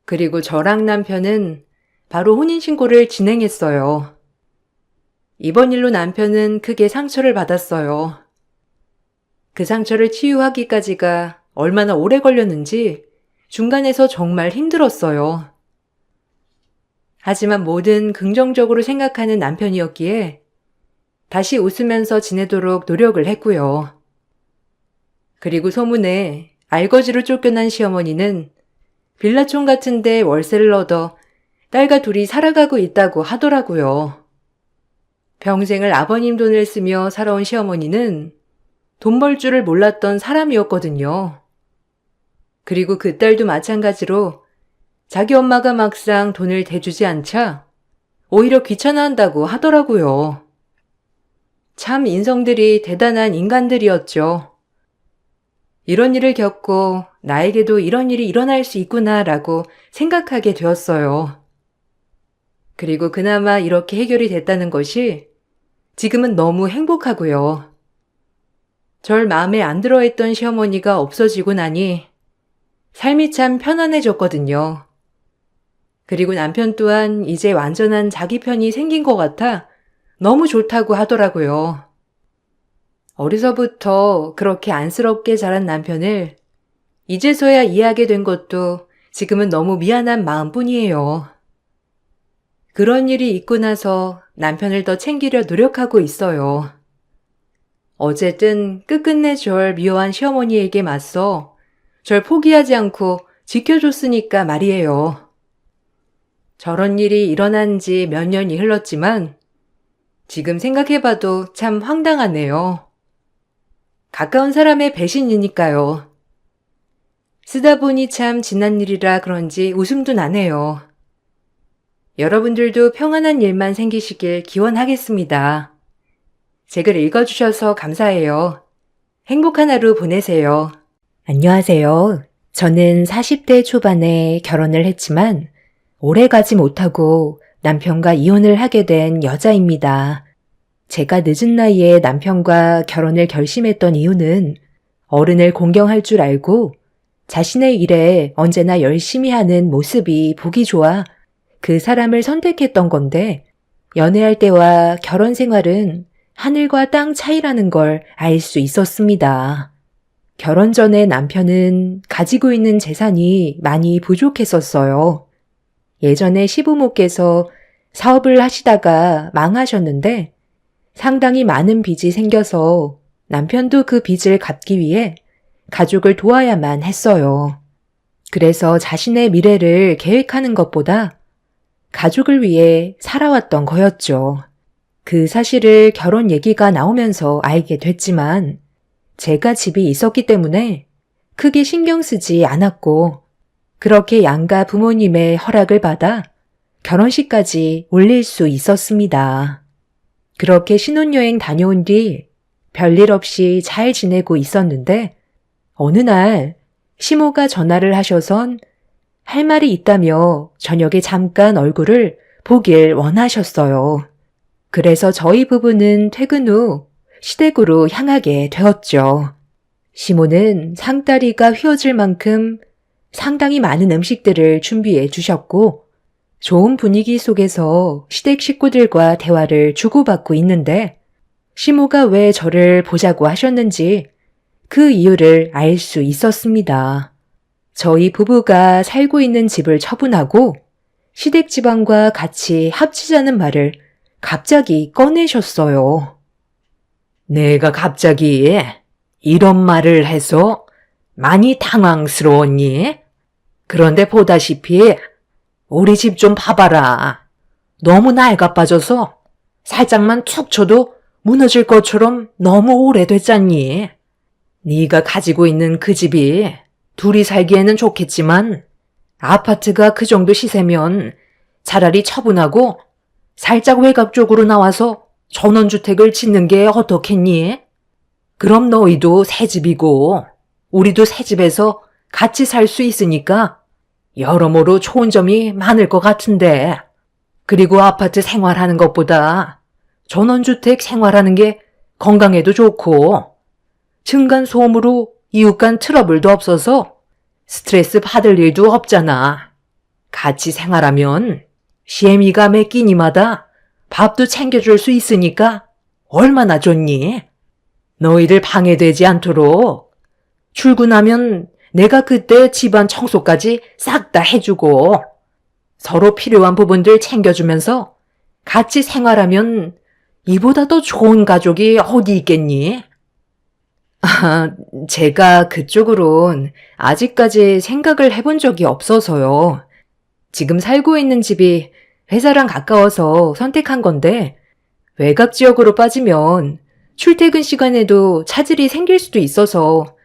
그리고 저랑 남편은 바로 혼인신고를 진행했어요. 이번 일로 남편은 크게 상처를 받았어요. 그 상처를 치유하기까지가 얼마나 오래 걸렸는지 중간에서 정말 힘들었어요. 하지만 뭐든 긍정적으로 생각하는 남편이었기에 다시 웃으면서 지내도록 노력을 했고요. 그리고 소문에 알거지로 쫓겨난 시어머니는 빌라촌 같은데 월세를 얻어 딸과 둘이 살아가고 있다고 하더라고요. 평생을 아버님 돈을 쓰며 살아온 시어머니는 돈 벌 줄을 몰랐던 사람이었거든요. 그리고 그 딸도 마찬가지로 자기 엄마가 막상 돈을 대주지 않자 오히려 귀찮아한다고 하더라고요. 참 인성들이 대단한 인간들이었죠. 이런 일을 겪고 나에게도 이런 일이 일어날 수 있구나라고 생각하게 되었어요. 그리고 그나마 이렇게 해결이 됐다는 것이 지금은 너무 행복하고요. 절 마음에 안 들어했던 시어머니가 없어지고 나니 삶이 참 편안해졌거든요. 그리고 남편 또한 이제 완전한 자기 편이 생긴 것 같아 너무 좋다고 하더라고요. 어려서부터 그렇게 안쓰럽게 자란 남편을 이제서야 이해하게 된 것도 지금은 너무 미안한 마음뿐이에요. 그런 일이 있고 나서 남편을 더 챙기려 노력하고 있어요. 어쨌든 끝끝내 절 미워한 시어머니에게 맞서 절 포기하지 않고 지켜줬으니까 말이에요. 저런 일이 일어난 지 몇 년이 흘렀지만 지금 생각해봐도 참 황당하네요. 가까운 사람의 배신이니까요. 쓰다 보니 참 지난 일이라 그런지 웃음도 나네요. 여러분들도 평안한 일만 생기시길 기원하겠습니다. 제 글 읽어주셔서 감사해요. 행복한 하루 보내세요. 안녕하세요. 저는 40대 초반에 결혼을 했지만 오래 가지 못하고 남편과 이혼을 하게 된 여자입니다. 제가 늦은 나이에 남편과 결혼을 결심했던 이유는 어른을 공경할 줄 알고 자신의 일에 언제나 열심히 하는 모습이 보기 좋아 그 사람을 선택했던 건데 연애할 때와 결혼 생활은 하늘과 땅 차이라는 걸 알 수 있었습니다. 결혼 전에 남편은 가지고 있는 재산이 많이 부족했었어요. 예전에 시부모께서 사업을 하시다가 망하셨는데 상당히 많은 빚이 생겨서 남편도 그 빚을 갚기 위해 가족을 도와야만 했어요. 그래서 자신의 미래를 계획하는 것보다 가족을 위해 살아왔던 거였죠. 그 사실을 결혼 얘기가 나오면서 알게 됐지만 제가 집이 있었기 때문에 크게 신경 쓰지 않았고 그렇게 양가 부모님의 허락을 받아 결혼식까지 올릴 수 있었습니다. 그렇게 신혼여행 다녀온 뒤 별일 없이 잘 지내고 있었는데 어느 날 시모가 전화를 하셔선 할 말이 있다며 저녁에 잠깐 얼굴을 보길 원하셨어요. 그래서 저희 부부는 퇴근 후 시댁으로 향하게 되었죠. 시모는 상다리가 휘어질 만큼 상당히 많은 음식들을 준비해 주셨고 좋은 분위기 속에서 시댁 식구들과 대화를 주고받고 있는데 시모가 왜 저를 보자고 하셨는지 그 이유를 알 수 있었습니다. 저희 부부가 살고 있는 집을 처분하고 시댁 집안과 같이 합치자는 말을 갑자기 꺼내셨어요. 내가 갑자기 이런 말을 해서 많이 당황스러웠니? 그런데 보다시피 우리 집 좀 봐봐라. 너무 낡아 빠져서 살짝만 툭 쳐도 무너질 것처럼 너무 오래됐잖니. 네가 가지고 있는 그 집이 둘이 살기에는 좋겠지만 아파트가 그 정도 시세면 차라리 처분하고 살짝 외곽 쪽으로 나와서 전원주택을 짓는 게 어떻겠니? 그럼 너희도 새 집이고 우리도 새 집에서 같이 살 수 있으니까 여러모로 좋은 점이 많을 것 같은데 그리고 아파트 생활하는 것보다 전원주택 생활하는 게 건강에도 좋고 층간소음으로 이웃 간 트러블도 없어서 스트레스 받을 일도 없잖아. 같이 생활하면 시애미가 매 끼니마다 밥도 챙겨줄 수 있으니까 얼마나 좋니? 너희들 방해되지 않도록 출근하면 내가 그때 집안 청소까지 싹 다 해주고 서로 필요한 부분들 챙겨주면서 같이 생활하면 이보다 더 좋은 가족이 어디 있겠니? 제가 그쪽으론 아직까지 생각을 해본 적이 없어서요. 지금 살고 있는 집이 회사랑 가까워서 선택한 건데 외곽 지역으로 빠지면 출퇴근 시간에도 차질이 생길 수도 있어서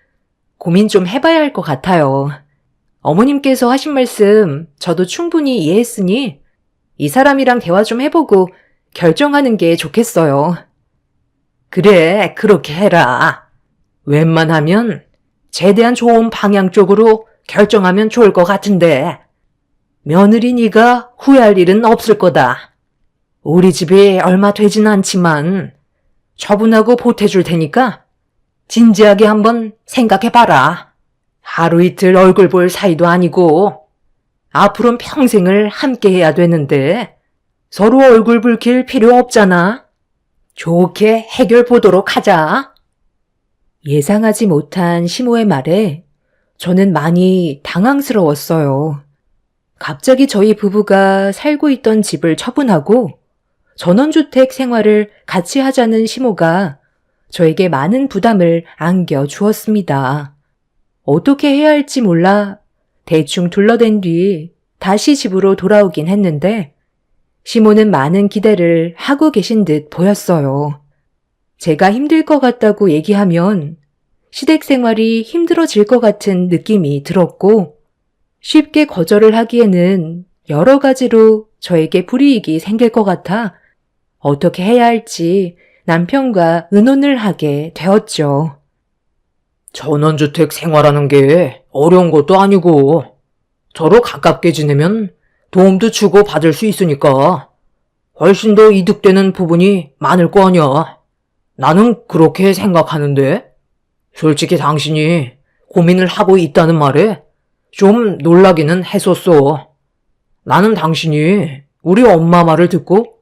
고민 좀 해봐야 할 것 같아요. 어머님께서 하신 말씀 저도 충분히 이해했으니 이 사람이랑 대화 좀 해보고 결정하는 게 좋겠어요. 그래, 그렇게 해라. 웬만하면 최대한 좋은 방향 쪽으로 결정하면 좋을 것 같은데 며느리 네가 후회할 일은 없을 거다. 우리 집이 얼마 되진 않지만 처분하고 보태줄 테니까 진지하게 한번 생각해봐라. 하루 이틀 얼굴 볼 사이도 아니고 앞으로는 평생을 함께 해야 되는데 서로 얼굴 붉힐 필요 없잖아. 좋게 해결 보도록 하자. 예상하지 못한 시모의 말에 저는 많이 당황스러웠어요. 갑자기 저희 부부가 살고 있던 집을 처분하고 전원주택 생활을 같이 하자는 시모가 저에게 많은 부담을 안겨 주었습니다. 어떻게 해야 할지 몰라 대충 둘러댄 뒤 다시 집으로 돌아오긴 했는데 시모는 많은 기대를 하고 계신 듯 보였어요. 제가 힘들 것 같다고 얘기하면 시댁 생활이 힘들어질 것 같은 느낌이 들었고 쉽게 거절을 하기에는 여러 가지로 저에게 불이익이 생길 것 같아 어떻게 해야 할지 남편과 의논을 하게 되었죠. 전원주택 생활하는 게 어려운 것도 아니고 서로 가깝게 지내면 도움도 주고 받을 수 있으니까 훨씬 더 이득되는 부분이 많을 거 아니야. 나는 그렇게 생각하는데 솔직히 당신이 고민을 하고 있다는 말에 좀 놀라기는 했었어. 나는 당신이 우리 엄마 말을 듣고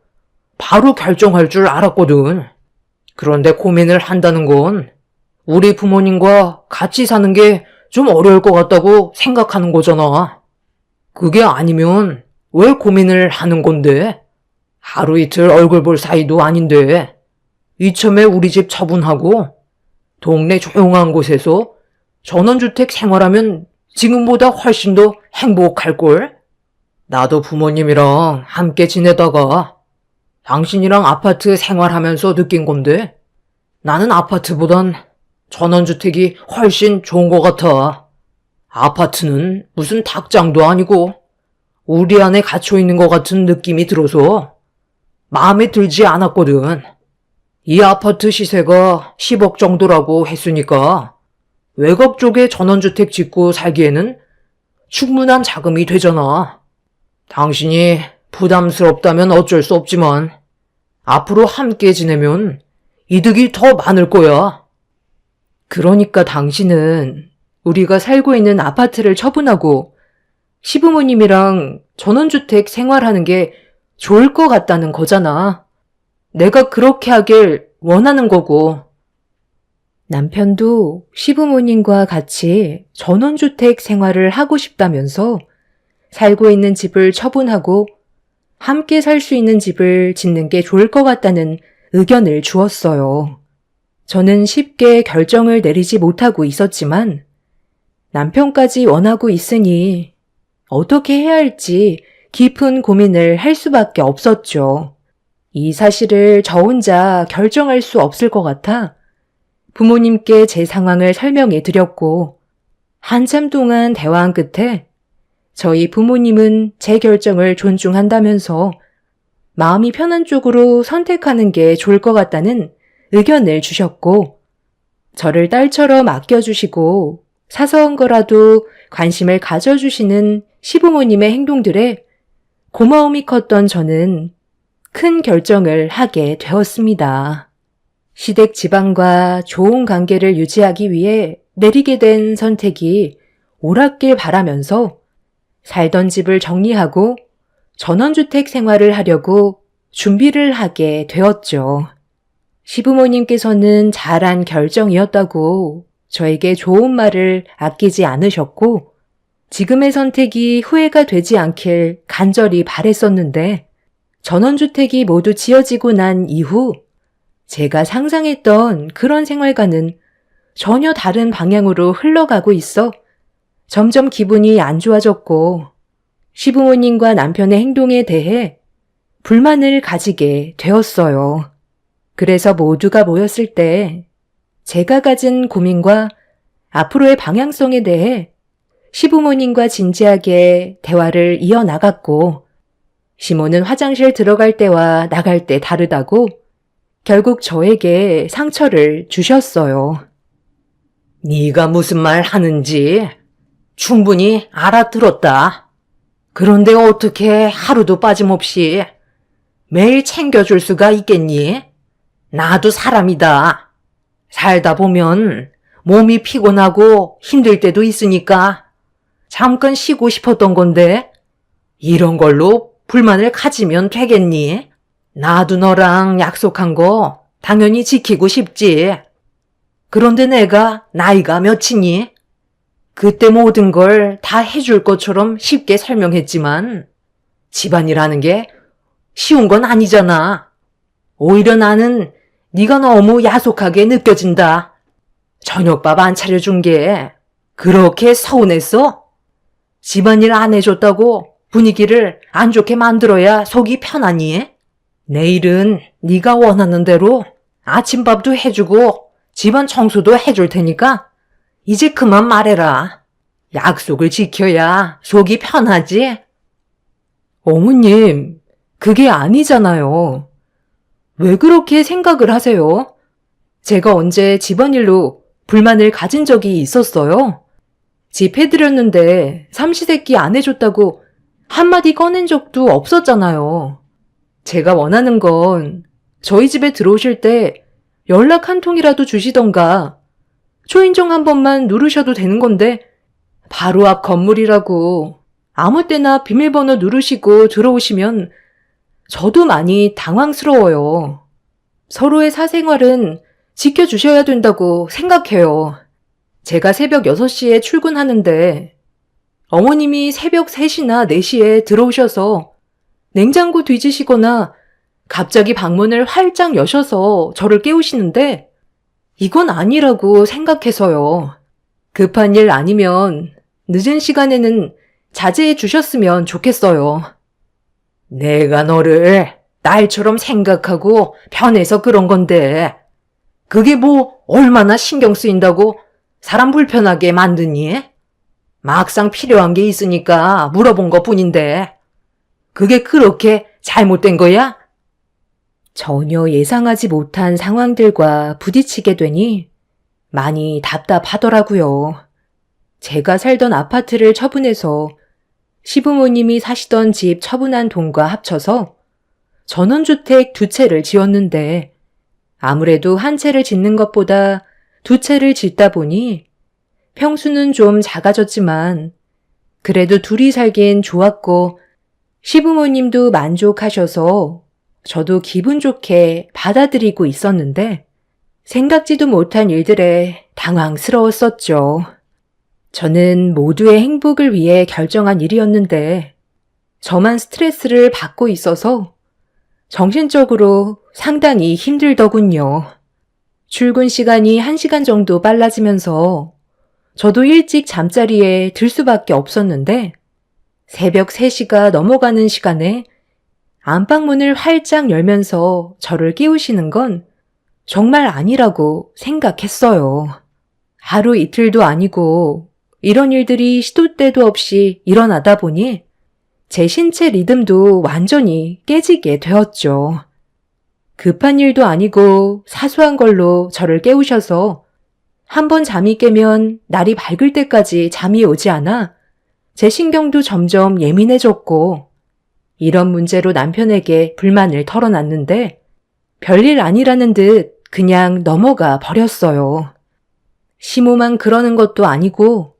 바로 결정할 줄 알았거든. 그런데 고민을 한다는 건 우리 부모님과 같이 사는 게 좀 어려울 것 같다고 생각하는 거잖아. 그게 아니면 왜 고민을 하는 건데? 하루 이틀 얼굴 볼 사이도 아닌데 이참에 우리 집 처분하고 동네 조용한 곳에서 전원주택 생활하면 지금보다 훨씬 더 행복할걸? 나도 부모님이랑 함께 지내다가 당신이랑 아파트 생활하면서 느낀 건데 나는 아파트보단 전원주택이 훨씬 좋은 것 같아. 아파트는 무슨 닭장도 아니고 우리 안에 갇혀있는 것 같은 느낌이 들어서 마음에 들지 않았거든. 이 아파트 시세가 10억 정도라고 했으니까 외곽 쪽에 전원주택 짓고 살기에는 충분한 자금이 되잖아. 당신이 부담스럽다면 어쩔 수 없지만 앞으로 함께 지내면 이득이 더 많을 거야. 그러니까 당신은 우리가 살고 있는 아파트를 처분하고 시부모님이랑 전원주택 생활하는 게 좋을 것 같다는 거잖아. 내가 그렇게 하길 원하는 거고. 남편도 시부모님과 같이 전원주택 생활을 하고 싶다면서 살고 있는 집을 처분하고 함께 살 수 있는 집을 짓는 게 좋을 것 같다는 의견을 주었어요. 저는 쉽게 결정을 내리지 못하고 있었지만 남편까지 원하고 있으니 어떻게 해야 할지 깊은 고민을 할 수밖에 없었죠. 이 사실을 저 혼자 결정할 수 없을 것 같아 부모님께 제 상황을 설명해 드렸고 한참 동안 대화한 끝에 저희 부모님은 제 결정을 존중한다면서 마음이 편한 쪽으로 선택하는 게 좋을 것 같다는 의견을 주셨고 저를 딸처럼 아껴주시고 사소한 거라도 관심을 가져주시는 시부모님의 행동들에 고마움이 컸던 저는 큰 결정을 하게 되었습니다. 시댁 집안과 좋은 관계를 유지하기 위해 내리게 된 선택이 옳았길 바라면서 살던 집을 정리하고 전원주택 생활을 하려고 준비를 하게 되었죠. 시부모님께서는 잘한 결정이었다고 저에게 좋은 말을 아끼지 않으셨고 지금의 선택이 후회가 되지 않길 간절히 바랬었는데 전원주택이 모두 지어지고 난 이후 제가 상상했던 그런 생활과는 전혀 다른 방향으로 흘러가고 있어 점점 기분이 안 좋아졌고 시부모님과 남편의 행동에 대해 불만을 가지게 되었어요. 그래서 모두가 모였을 때 제가 가진 고민과 앞으로의 방향성에 대해 시부모님과 진지하게 대화를 이어나갔고, 시모는 화장실 들어갈 때와 나갈 때 다르다고 결국 저에게 상처를 주셨어요. 네가 무슨 말 하는지 충분히 알아들었다. 그런데 어떻게 하루도 빠짐없이 매일 챙겨줄 수가 있겠니? 나도 사람이다. 살다 보면 몸이 피곤하고 힘들 때도 있으니까 잠깐 쉬고 싶었던 건데 이런 걸로 불만을 가지면 되겠니? 나도 너랑 약속한 거 당연히 지키고 싶지. 그런데 내가 나이가 몇이니? 그때 모든 걸 다 해줄 것처럼 쉽게 설명했지만 집안이라는 게 쉬운 건 아니잖아. 오히려 나는 네가 너무 야속하게 느껴진다. 저녁밥 안 차려준 게 그렇게 서운했어? 집안일 안 해줬다고 분위기를 안 좋게 만들어야 속이 편하니? 내일은 네가 원하는 대로 아침밥도 해주고 집안 청소도 해줄 테니까 이제 그만 말해라. 약속을 지켜야 속이 편하지? 어머님, 그게 아니잖아요. 왜 그렇게 생각을 하세요? 제가 언제 집안일로 불만을 가진 적이 있었어요? 집 해드렸는데 삼시세끼 안 해줬다고 한마디 꺼낸 적도 없었잖아요. 제가 원하는 건 저희 집에 들어오실 때 연락 한 통이라도 주시던가 초인종 한 번만 누르셔도 되는 건데 바로 앞 건물이라고 아무 때나 비밀번호 누르시고 들어오시면 저도 많이 당황스러워요. 서로의 사생활은 지켜주셔야 된다고 생각해요. 제가 새벽 6시에 출근하는데 어머님이 새벽 3시나 4시에 들어오셔서 냉장고 뒤지시거나 갑자기 방문을 활짝 여셔서 저를 깨우시는데 이건 아니라고 생각해서요. 급한 일 아니면 늦은 시간에는 자제해 주셨으면 좋겠어요. 내가 너를 딸처럼 생각하고 편해서 그런 건데 그게 뭐 얼마나 신경 쓰인다고 사람 불편하게 만드니? 막상 필요한 게 있으니까 물어본 것 뿐인데 그게 그렇게 잘못된 거야? 전혀 예상하지 못한 상황들과 부딪히게 되니 많이 답답하더라고요. 제가 살던 아파트를 처분해서 시부모님이 사시던 집 처분한 돈과 합쳐서 전원주택 2채를 지었는데 아무래도 한 채를 짓는 것보다 2채를 짓다 보니 평수는 좀 작아졌지만 그래도 둘이 살기엔 좋았고 시부모님도 만족하셔서 저도 기분 좋게 받아들이고 있었는데 생각지도 못한 일들에 당황스러웠었죠. 저는 모두의 행복을 위해 결정한 일이었는데 저만 스트레스를 받고 있어서 정신적으로 상당히 힘들더군요. 출근 시간이 1시간 정도 빨라지면서 저도 일찍 잠자리에 들 수밖에 없었는데 새벽 3시가 넘어가는 시간에 안방문을 활짝 열면서 저를 깨우시는 건 정말 아니라고 생각했어요. 하루 이틀도 아니고 이런 일들이 시도 때도 없이 일어나다 보니 제 신체 리듬도 완전히 깨지게 되었죠. 급한 일도 아니고 사소한 걸로 저를 깨우셔서 한번 잠이 깨면 날이 밝을 때까지 잠이 오지 않아 제 신경도 점점 예민해졌고 이런 문제로 남편에게 불만을 털어놨는데 별일 아니라는 듯 그냥 넘어가 버렸어요. 시모만 그러는 것도 아니고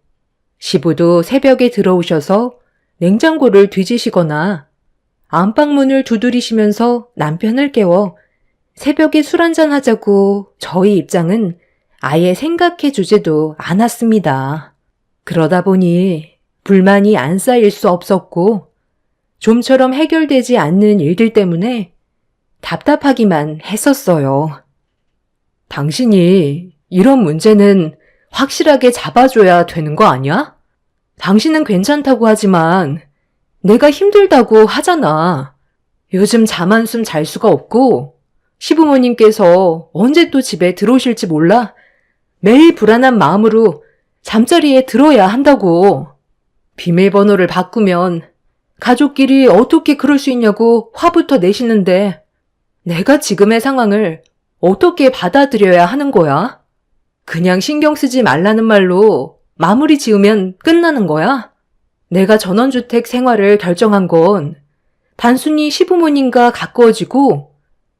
시부도 새벽에 들어오셔서 냉장고를 뒤지시거나 안방문을 두드리시면서 남편을 깨워 새벽에 술 한잔 하자고 저희 입장은 아예 생각해 주지도 않았습니다. 그러다 보니 불만이 안 쌓일 수 없었고 좀처럼 해결되지 않는 일들 때문에 답답하기만 했었어요. 당신이 이런 문제는 확실하게 잡아줘야 되는 거 아니야? 당신은 괜찮다고 하지만 내가 힘들다고 하잖아. 요즘 잠 한숨 잘 수가 없고 시부모님께서 언제 또 집에 들어오실지 몰라 매일 불안한 마음으로 잠자리에 들어야 한다고. 비밀번호를 바꾸면 가족끼리 어떻게 그럴 수 있냐고 화부터 내시는데 내가 지금의 상황을 어떻게 받아들여야 하는 거야? 그냥 신경 쓰지 말라는 말로 마무리 지으면 끝나는 거야? 내가 전원주택 생활을 결정한 건 단순히 시부모님과 가까워지고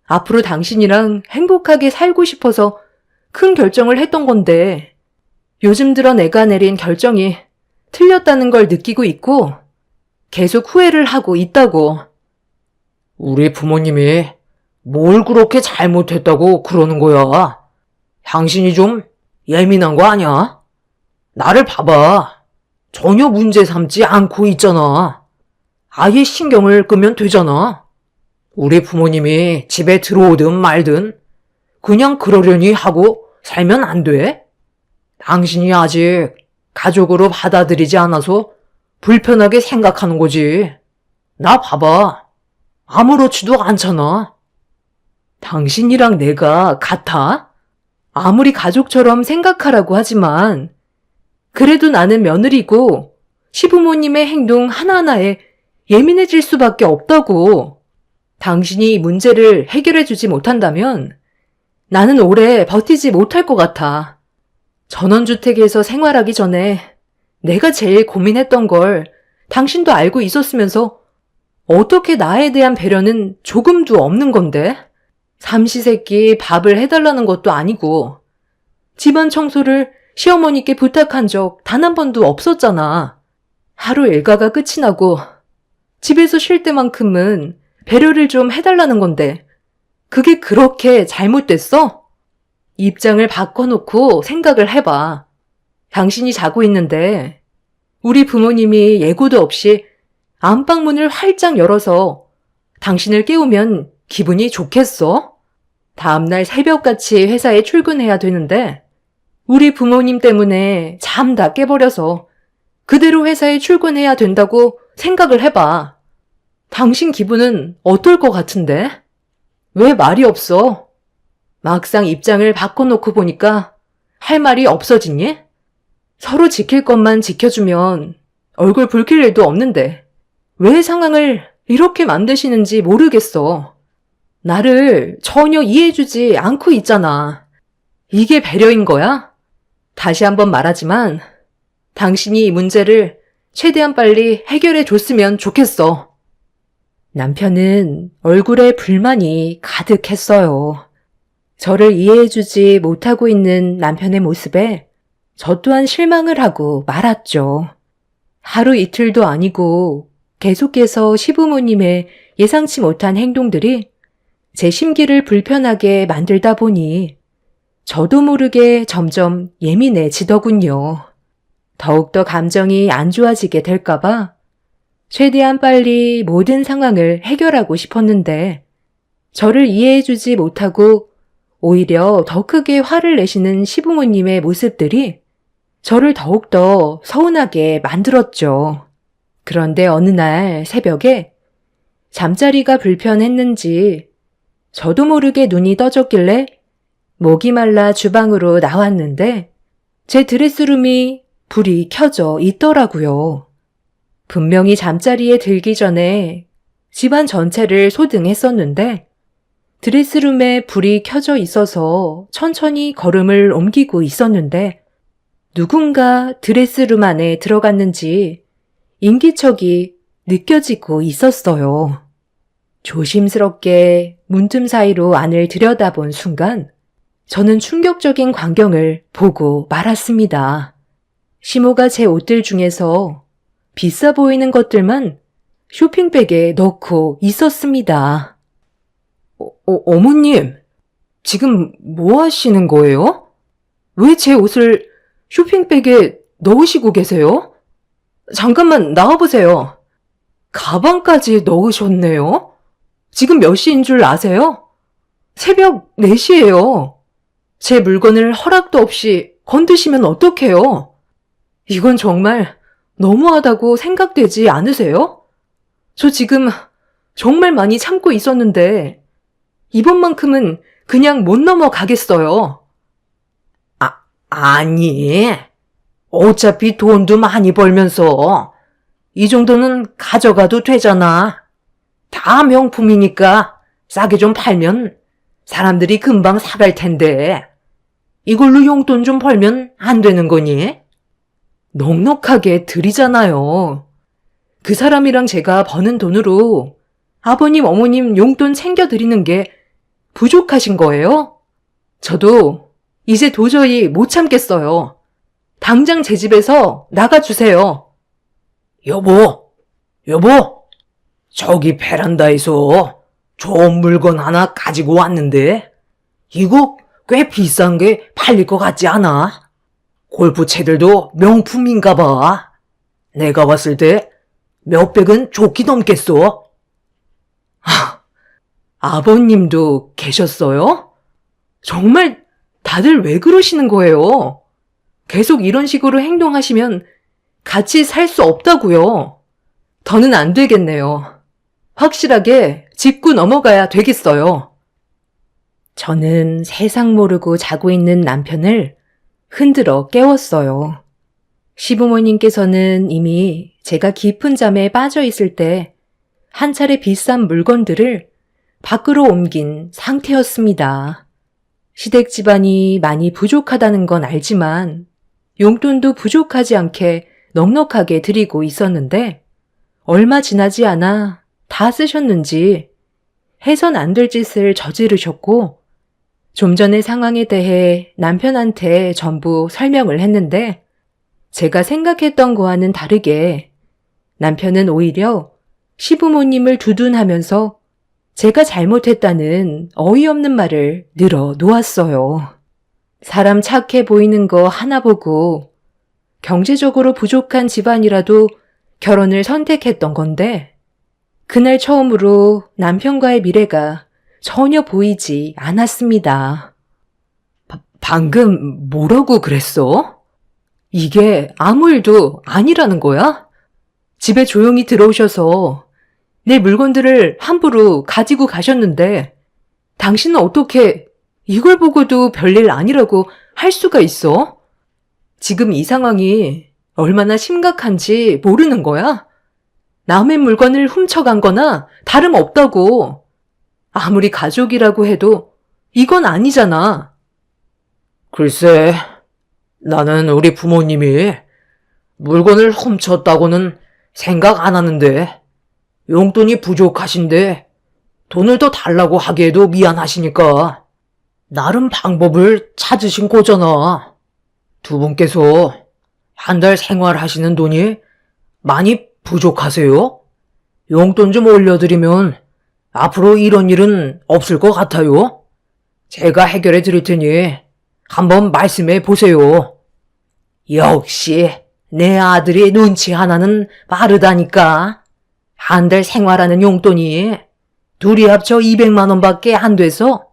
앞으로 당신이랑 행복하게 살고 싶어서 큰 결정을 했던 건데 요즘 들어 내가 내린 결정이 틀렸다는 걸 느끼고 있고 계속 후회를 하고 있다고. 우리 부모님이 뭘 그렇게 잘못했다고 그러는 거야? 당신이 좀 예민한 거 아니야? 나를 봐봐. 전혀 문제 삼지 않고 있잖아. 아예 신경을 끄면 되잖아. 우리 부모님이 집에 들어오든 말든 그냥 그러려니 하고 살면 안 돼? 당신이 아직 가족으로 받아들이지 않아서 불편하게 생각하는 거지. 나 봐봐. 아무렇지도 않잖아. 당신이랑 내가 같아? 아무리 가족처럼 생각하라고 하지만 그래도 나는 며느리고 시부모님의 행동 하나하나에 예민해질 수밖에 없다고. 당신이 이 문제를 해결해주지 못한다면 나는 오래 버티지 못할 것 같아. 전원주택에서 생활하기 전에 내가 제일 고민했던 걸 당신도 알고 있었으면서 어떻게 나에 대한 배려는 조금도 없는 건데? 삼시세끼 밥을 해달라는 것도 아니고 집안 청소를 시어머니께 부탁한 적 단 한 번도 없었잖아. 하루 일과가 끝이 나고 집에서 쉴 때만큼은 배려를 좀 해달라는 건데 그게 그렇게 잘못됐어? 입장을 바꿔놓고 생각을 해봐. 당신이 자고 있는데 우리 부모님이 예고도 없이 안방문을 활짝 열어서 당신을 깨우면 기분이 좋겠어? 다음날 새벽같이 회사에 출근해야 되는데 우리 부모님 때문에 잠 다 깨버려서 그대로 회사에 출근해야 된다고 생각을 해봐. 당신 기분은 어떨 것 같은데? 왜 말이 없어? 막상 입장을 바꿔놓고 보니까 할 말이 없어지니? 서로 지킬 것만 지켜주면 얼굴 붉힐 일도 없는데 왜 상황을 이렇게 만드시는지 모르겠어. 나를 전혀 이해해주지 않고 있잖아. 이게 배려인 거야? 다시 한번 말하지만 당신이 이 문제를 최대한 빨리 해결해 줬으면 좋겠어. 남편은 얼굴에 불만이 가득했어요. 저를 이해해주지 못하고 있는 남편의 모습에 저 또한 실망을 하고 말았죠. 하루 이틀도 아니고 계속해서 시부모님의 예상치 못한 행동들이 제 심기를 불편하게 만들다 보니 저도 모르게 점점 예민해지더군요. 더욱더 감정이 안 좋아지게 될까봐 최대한 빨리 모든 상황을 해결하고 싶었는데 저를 이해해주지 못하고 오히려 더 크게 화를 내시는 시부모님의 모습들이 저를 더욱더 서운하게 만들었죠. 그런데 어느 날 새벽에 잠자리가 불편했는지 저도 모르게 눈이 떠졌길래 목이 말라 주방으로 나왔는데 제 드레스룸이 불이 켜져 있더라고요. 분명히 잠자리에 들기 전에 집안 전체를 소등했었는데 드레스룸에 불이 켜져 있어서 천천히 걸음을 옮기고 있었는데 누군가 드레스룸 안에 들어갔는지 인기척이 느껴지고 있었어요. 조심스럽게 문틈 사이로 안을 들여다본 순간 저는 충격적인 광경을 보고 말았습니다. 시모가 제 옷들 중에서 비싸 보이는 것들만 쇼핑백에 넣고 있었습니다. 어머님, 지금 뭐 하시는 거예요? 왜 제 옷을 쇼핑백에 넣으시고 계세요? 잠깐만 나와보세요. 가방까지 넣으셨네요? 지금 몇 시인 줄 아세요? 새벽 4시예요. 제 물건을 허락도 없이 건드시면 어떡해요? 이건 정말 너무하다고 생각되지 않으세요? 저 지금 정말 많이 참고 있었는데 이번만큼은 그냥 못 넘어가겠어요. 아니. 어차피 돈도 많이 벌면서 이 정도는 가져가도 되잖아. 다 명품이니까 싸게 좀 팔면 사람들이 금방 사갈 텐데 이걸로 용돈 좀 벌면 안 되는 거니? 넉넉하게 드리잖아요. 그 사람이랑 제가 버는 돈으로 아버님, 어머님 용돈 챙겨드리는 게 부족하신 거예요? 저도 이제 도저히 못 참겠어요. 당장 제 집에서 나가주세요. 여보, 저기 베란다에서 좋은 물건 하나 가지고 왔는데 이거 꽤 비싼 게 팔릴 것 같지 않아? 골프채들도 명품인가 봐. 내가 봤을 때 몇백은 좋게 넘겠어. 아버님도 계셨어요? 정말 다들 왜 그러시는 거예요? 계속 이런 식으로 행동하시면 같이 살 수 없다고요. 더는 안 되겠네요. 확실하게 짚고 넘어가야 되겠어요. 저는 세상 모르고 자고 있는 남편을 흔들어 깨웠어요. 시부모님께서는 이미 제가 깊은 잠에 빠져 있을 때 한 차례 비싼 물건들을 밖으로 옮긴 상태였습니다. 시댁 집안이 많이 부족하다는 건 알지만 용돈도 부족하지 않게 넉넉하게 드리고 있었는데 얼마 지나지 않아 다 쓰셨는지 해선 안 될 짓을 저지르셨고 좀 전의 상황에 대해 남편한테 전부 설명을 했는데 제가 생각했던 거와는 다르게 남편은 오히려 시부모님을 두둔하면서 제가 잘못했다는 어이없는 말을 늘어 놓았어요. 사람 착해 보이는 거 하나 보고 경제적으로 부족한 집안이라도 결혼을 선택했던 건데 그날 처음으로 남편과의 미래가 전혀 보이지 않았습니다. 방금 뭐라고 그랬어? 이게 아무 일도 아니라는 거야? 집에 조용히 들어오셔서 내 물건들을 함부로 가지고 가셨는데 당신은 어떻게 이걸 보고도 별일 아니라고 할 수가 있어? 지금 이 상황이 얼마나 심각한지 모르는 거야? 남의 물건을 훔쳐간 거나 다름없다고. 아무리 가족이라고 해도 이건 아니잖아. 글쎄, 나는 우리 부모님이 물건을 훔쳤다고는 생각 안 하는데 용돈이 부족하신데 돈을 더 달라고 하기에도 미안하시니까 나름 방법을 찾으신 거잖아. 두 분께서 한 달 생활하시는 돈이 많이 부족하세요? 용돈 좀 올려드리면 앞으로 이런 일은 없을 것 같아요. 제가 해결해 드릴 테니 한번 말씀해 보세요. 역시 내 아들이 눈치 하나는 빠르다니까. 한 달 생활하는 용돈이 둘이 합쳐 200만 원밖에 안 돼서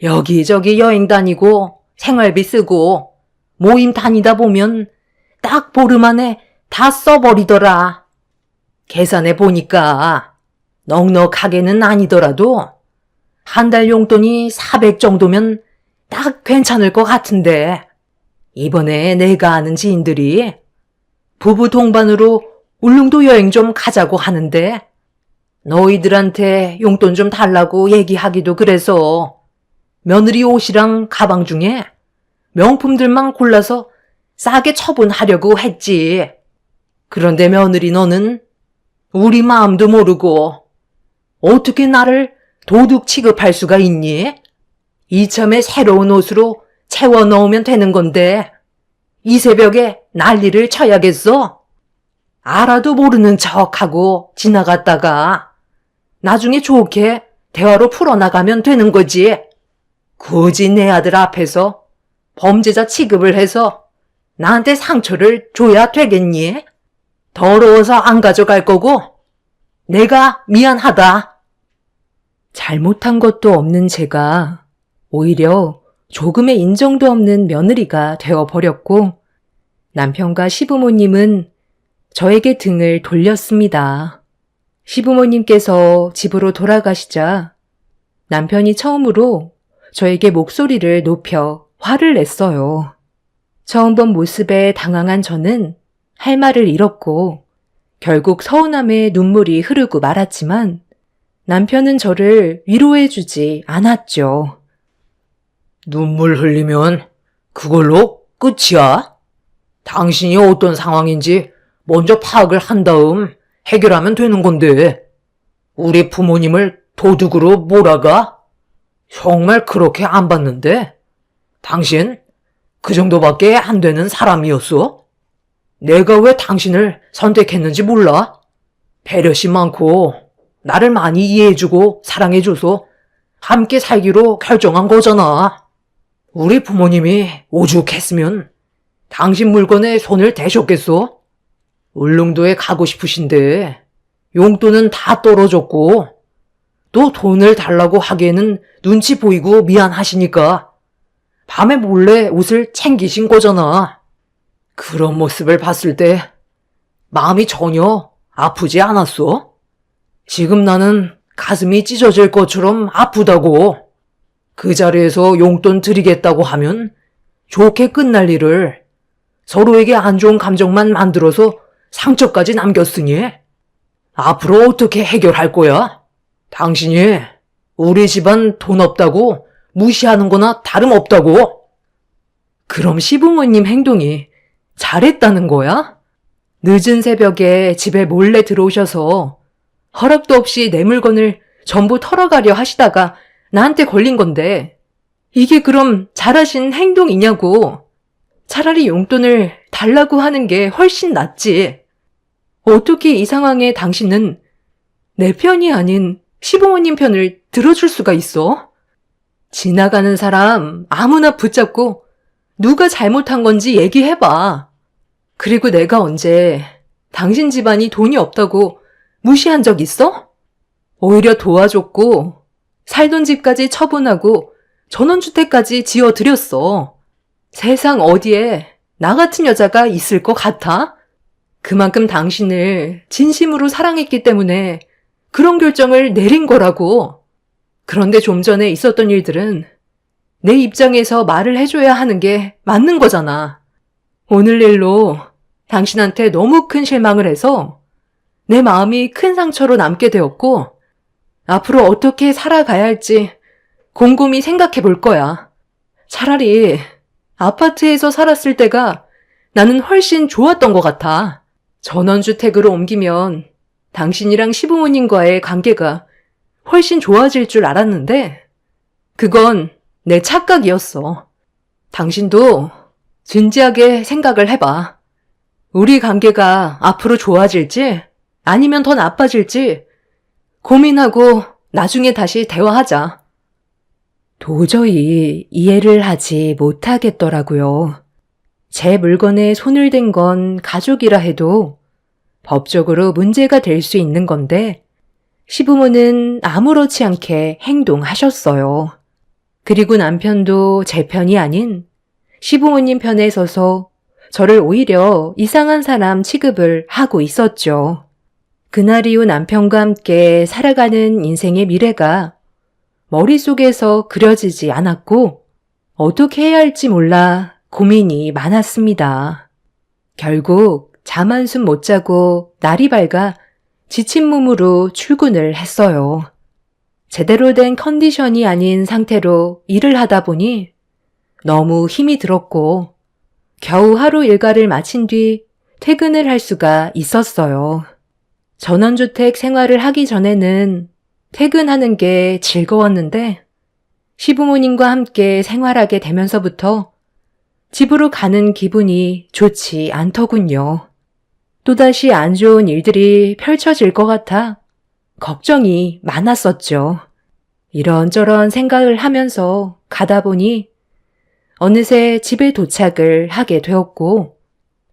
여기저기 여행 다니고 생활비 쓰고 모임 다니다 보면 딱 보름 안에 다 써버리더라. 계산해 보니까 넉넉하게는 아니더라도 한 달 용돈이 400 정도면 딱 괜찮을 것 같은데 이번에 내가 아는 지인들이 부부 동반으로 울릉도 여행 좀 가자고 하는데 너희들한테 용돈 좀 달라고 얘기하기도 그래서 며느리 옷이랑 가방 중에 명품들만 골라서 싸게 처분하려고 했지. 그런데 며느리 너는 우리 마음도 모르고 어떻게 나를 도둑 취급할 수가 있니? 이참에 새로운 옷으로 채워 넣으면 되는 건데 이 새벽에 난리를 쳐야겠어? 알아도 모르는 척하고 지나갔다가 나중에 좋게 대화로 풀어나가면 되는 거지. 굳이 내 아들 앞에서 범죄자 취급을 해서 나한테 상처를 줘야 되겠니? 더러워서 안 가져갈 거고 내가 미안하다. 잘못한 것도 없는 제가 오히려 조금의 인정도 없는 며느리가 되어버렸고 남편과 시부모님은 저에게 등을 돌렸습니다. 시부모님께서 집으로 돌아가시자 남편이 처음으로 저에게 목소리를 높여 화를 냈어요. 처음 본 모습에 당황한 저는 할 말을 잃었고 결국 서운함에 눈물이 흐르고 말았지만 남편은 저를 위로해주지 않았죠. 눈물 흘리면 그걸로 끝이야? 당신이 어떤 상황인지 먼저 파악을 한 다음 해결하면 되는 건데, 우리 부모님을 도둑으로 몰아가? 정말 그렇게 안 봤는데? 당신 그 정도밖에 안 되는 사람이었어? 내가 왜 당신을 선택했는지 몰라? 배려심 많고 나를 많이 이해해주고 사랑해줘서 함께 살기로 결정한 거잖아. 우리 부모님이 오죽했으면 당신 물건에 손을 대셨겠어? 울릉도에 가고 싶으신데 용돈은 다 떨어졌고 또 돈을 달라고 하기에는 눈치 보이고 미안하시니까 밤에 몰래 옷을 챙기신 거잖아. 그런 모습을 봤을 때 마음이 전혀 아프지 않았어? 지금 나는 가슴이 찢어질 것처럼 아프다고. 그 자리에서 용돈 드리겠다고 하면 좋게 끝날 일을 서로에게 안 좋은 감정만 만들어서 상처까지 남겼으니 앞으로 어떻게 해결할 거야? 당신이 우리 집안 돈 없다고 무시하는 거나 다름없다고. 그럼 시부모님 행동이 잘했다는 거야? 늦은 새벽에 집에 몰래 들어오셔서 허락도 없이 내 물건을 전부 털어가려 하시다가 나한테 걸린 건데 이게 그럼 잘하신 행동이냐고. 차라리 용돈을 달라고 하는 게 훨씬 낫지. 어떻게 이 상황에 당신은 내 편이 아닌 시부모님 편을 들어줄 수가 있어? 지나가는 사람 아무나 붙잡고 누가 잘못한 건지 얘기해봐. 그리고 내가 언제 당신 집안이 돈이 없다고 무시한 적 있어? 오히려 도와줬고 살던 집까지 처분하고 전원주택까지 지어드렸어. 세상 어디에 나 같은 여자가 있을 것 같아? 그만큼 당신을 진심으로 사랑했기 때문에 그런 결정을 내린 거라고. 그런데 좀 전에 있었던 일들은 내 입장에서 말을 해줘야 하는 게 맞는 거잖아. 오늘 일로 당신한테 너무 큰 실망을 해서 내 마음이 큰 상처로 남게 되었고 앞으로 어떻게 살아가야 할지 곰곰이 생각해 볼 거야. 차라리 아파트에서 살았을 때가 나는 훨씬 좋았던 것 같아. 전원주택으로 옮기면 당신이랑 시부모님과의 관계가 훨씬 좋아질 줄 알았는데 그건 내 착각이었어. 당신도 진지하게 생각을 해봐. 우리 관계가 앞으로 좋아질지 아니면 더 나빠질지 고민하고 나중에 다시 대화하자. 도저히 이해를 하지 못하겠더라고요. 제 물건에 손을 댄 건 가족이라 해도 법적으로 문제가 될 수 있는 건데 시부모는 아무렇지 않게 행동하셨어요. 그리고 남편도 제 편이 아닌 시부모님 편에 서서 저를 오히려 이상한 사람 취급을 하고 있었죠. 그날 이후 남편과 함께 살아가는 인생의 미래가 머릿속에서 그려지지 않았고 어떻게 해야 할지 몰라 고민이 많았습니다. 결국 잠 한숨 못 자고 날이 밝아 지친 몸으로 출근을 했어요. 제대로 된 컨디션이 아닌 상태로 일을 하다 보니 너무 힘이 들었고 겨우 하루 일과를 마친 뒤 퇴근을 할 수가 있었어요. 전원주택 생활을 하기 전에는 퇴근하는 게 즐거웠는데 시부모님과 함께 생활하게 되면서부터 집으로 가는 기분이 좋지 않더군요. 또다시 안 좋은 일들이 펼쳐질 것 같아 걱정이 많았었죠. 이런저런 생각을 하면서 가다 보니 어느새 집에 도착을 하게 되었고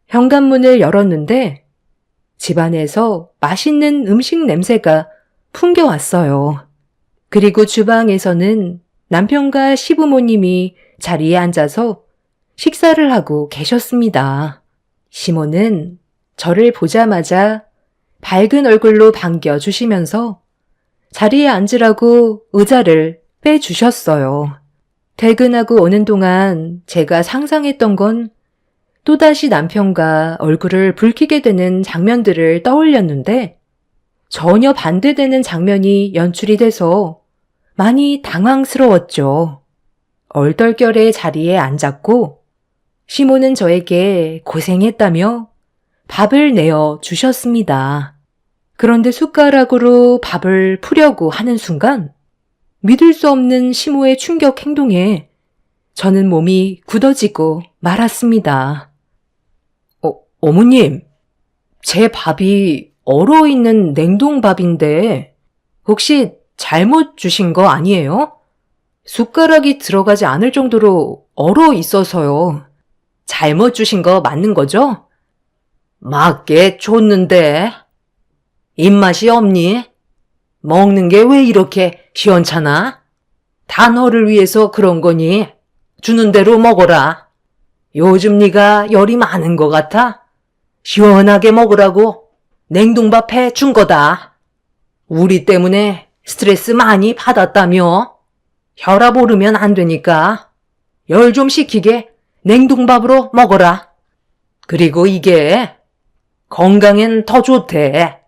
현관문을 열었는데 집안에서 맛있는 음식 냄새가 풍겨왔어요. 그리고 주방에서는 남편과 시부모님이 자리에 앉아서 식사를 하고 계셨습니다. 시모는 저를 보자마자 밝은 얼굴로 반겨주시면서 자리에 앉으라고 의자를 빼주셨어요. 퇴근하고 오는 동안 제가 상상했던 건 또다시 남편과 얼굴을 붉히게 되는 장면들을 떠올렸는데 전혀 반대되는 장면이 연출이 돼서 많이 당황스러웠죠. 얼떨결에 자리에 앉았고 시모는 저에게 고생했다며 밥을 내어 주셨습니다. 그런데 숟가락으로 밥을 푸려고 하는 순간 믿을 수 없는 시모의 충격 행동에 저는 몸이 굳어지고 말았습니다. 어머님, 제 밥이 얼어있는 냉동밥인데 혹시 잘못 주신 거 아니에요? 숟가락이 들어가지 않을 정도로 얼어 있어서요. 잘못 주신 거 맞는 거죠? 맞게 줬는데. 입맛이 없니? 먹는 게 왜 이렇게 시원찮아? 다 너를 위해서 그런 거니? 주는 대로 먹어라. 요즘 네가 열이 많은 것 같아? 시원하게 먹으라고 냉동밥 해준 거다. 우리 때문에 스트레스 많이 받았다며? 혈압 오르면 안 되니까 열 좀 식히게 냉동밥으로 먹어라. 그리고 이게 건강엔 더 좋대.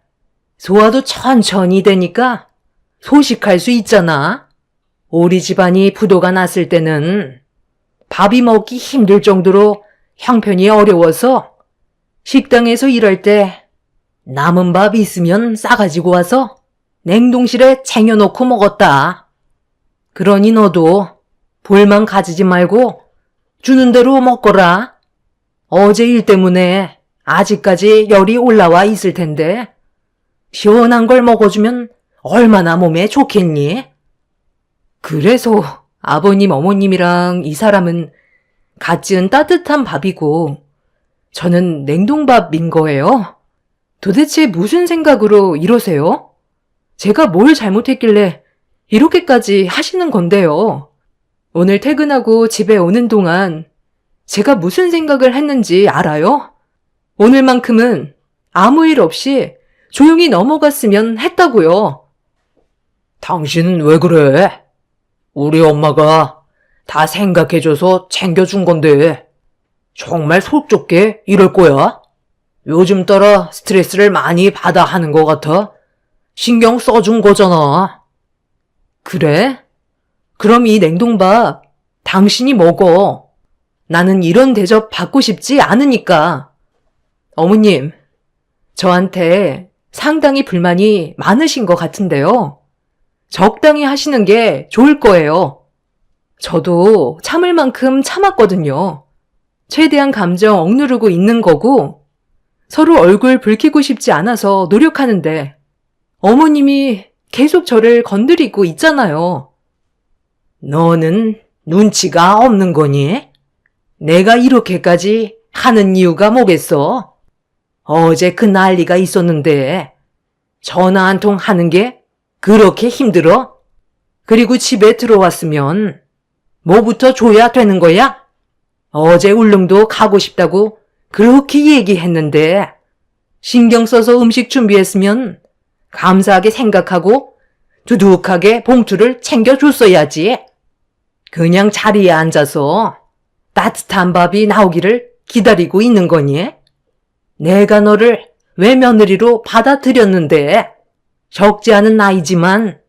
소화도 천천히 되니까 소식할 수 있잖아. 우리 집안이 부도가 났을 때는 밥이 먹기 힘들 정도로 형편이 어려워서 식당에서 일할 때 남은 밥 있으면 싸가지고 와서 냉동실에 쟁여놓고 먹었다. 그러니 너도 볼만 가지지 말고 주는 대로 먹거라. 어제 일 때문에 아직까지 열이 올라와 있을 텐데 시원한 걸 먹어주면 얼마나 몸에 좋겠니? 그래서 아버님, 어머님이랑 이 사람은 갓 지은 따뜻한 밥이고 저는 냉동밥인 거예요? 도대체 무슨 생각으로 이러세요? 제가 뭘 잘못했길래 이렇게까지 하시는 건데요. 오늘 퇴근하고 집에 오는 동안 제가 무슨 생각을 했는지 알아요? 오늘만큼은 아무 일 없이 조용히 넘어갔으면 했다고요. 당신은 왜 그래? 우리 엄마가 다 생각해줘서 챙겨준 건데 정말 속 좁게 이럴 거야? 요즘 따라 스트레스를 많이 받아 하는 것 같아. 신경 써준 거잖아. 그래? 그럼 이 냉동밥 당신이 먹어. 나는 이런 대접 받고 싶지 않으니까. 어머님, 저한테 상당히 불만이 많으신 것 같은데요. 적당히 하시는 게 좋을 거예요. 저도 참을 만큼 참았거든요. 최대한 감정 억누르고 있는 거고 서로 얼굴 붉히고 싶지 않아서 노력하는데 어머님이 계속 저를 건드리고 있잖아요. 너는 눈치가 없는 거니? 내가 이렇게까지 하는 이유가 뭐겠어? 어제 그 난리가 있었는데 전화 한 통 하는 게 그렇게 힘들어? 그리고 집에 들어왔으면 뭐부터 줘야 되는 거야? 어제 울릉도 가고 싶다고 그렇게 얘기했는데 신경 써서 음식 준비했으면 감사하게 생각하고 두둑하게 봉투를 챙겨줬어야지. 그냥 자리에 앉아서 따뜻한 밥이 나오기를 기다리고 있는 거니? 내가 너를 외며느리로 받아들였는데 적지 않은 나이지만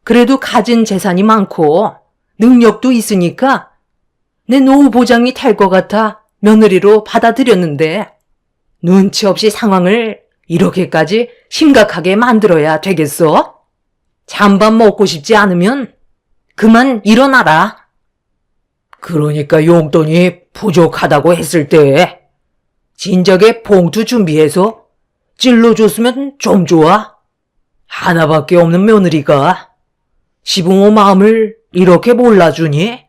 그래도 가진 재산이 많고 능력도 있으니까 내 노후 보장이 될 것 같아 며느리로 받아들였는데 눈치 없이 상황을 이렇게까지 심각하게 만들어야 되겠어? 찬밥 먹고 싶지 않으면 그만 일어나라. 그러니까 용돈이 부족하다고 했을 때 진작에 봉투 준비해서 찔러줬으면 좀 좋아. 하나밖에 없는 며느리가 시부모 마음을 이렇게 몰라주니?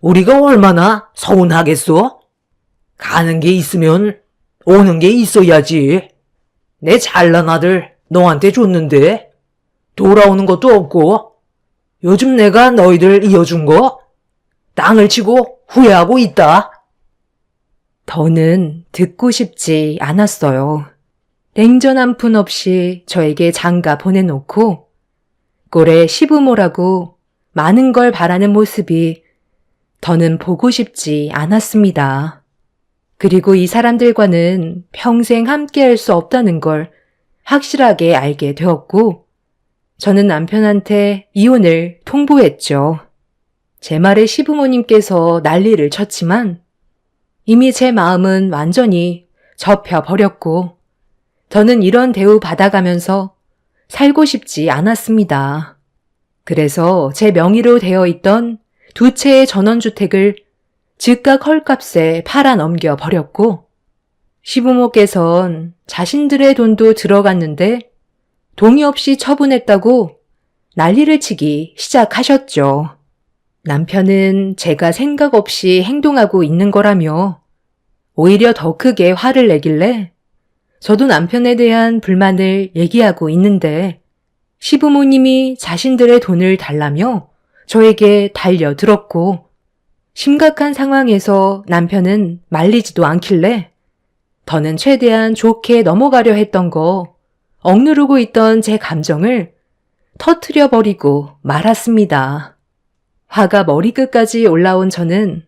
우리가 얼마나 서운하겠어? 가는 게 있으면 오는 게 있어야지. 내 잘난 아들 너한테 줬는데 돌아오는 것도 없고 요즘 내가 너희들 이어준 거 땅을 치고 후회하고 있다. 더는 듣고 싶지 않았어요. 냉전 한 푼 없이 저에게 장가 보내놓고 꼴에 시부모라고 많은 걸 바라는 모습이 더는 보고 싶지 않았습니다. 그리고 이 사람들과는 평생 함께 할 수 없다는 걸 확실하게 알게 되었고, 저는 남편한테 이혼을 통보했죠. 제 말에 시부모님께서 난리를 쳤지만 이미 제 마음은 완전히 접혀버렸고, 저는 이런 대우 받아가면서 살고 싶지 않았습니다. 그래서 제 명의로 되어 있던 2채의 전원주택을 즉각 헐값에 팔아 넘겨 버렸고, 시부모께선 자신들의 돈도 들어갔는데 동의 없이 처분했다고 난리를 치기 시작하셨죠. 남편은 제가 생각 없이 행동하고 있는 거라며 오히려 더 크게 화를 내길래 저도 남편에 대한 불만을 얘기하고 있는데 시부모님이 자신들의 돈을 달라며 저에게 달려들었고, 심각한 상황에서 남편은 말리지도 않길래 더는 최대한 좋게 넘어가려 했던 거 억누르고 있던 제 감정을 터트려버리고 말았습니다. 화가 머리끝까지 올라온 저는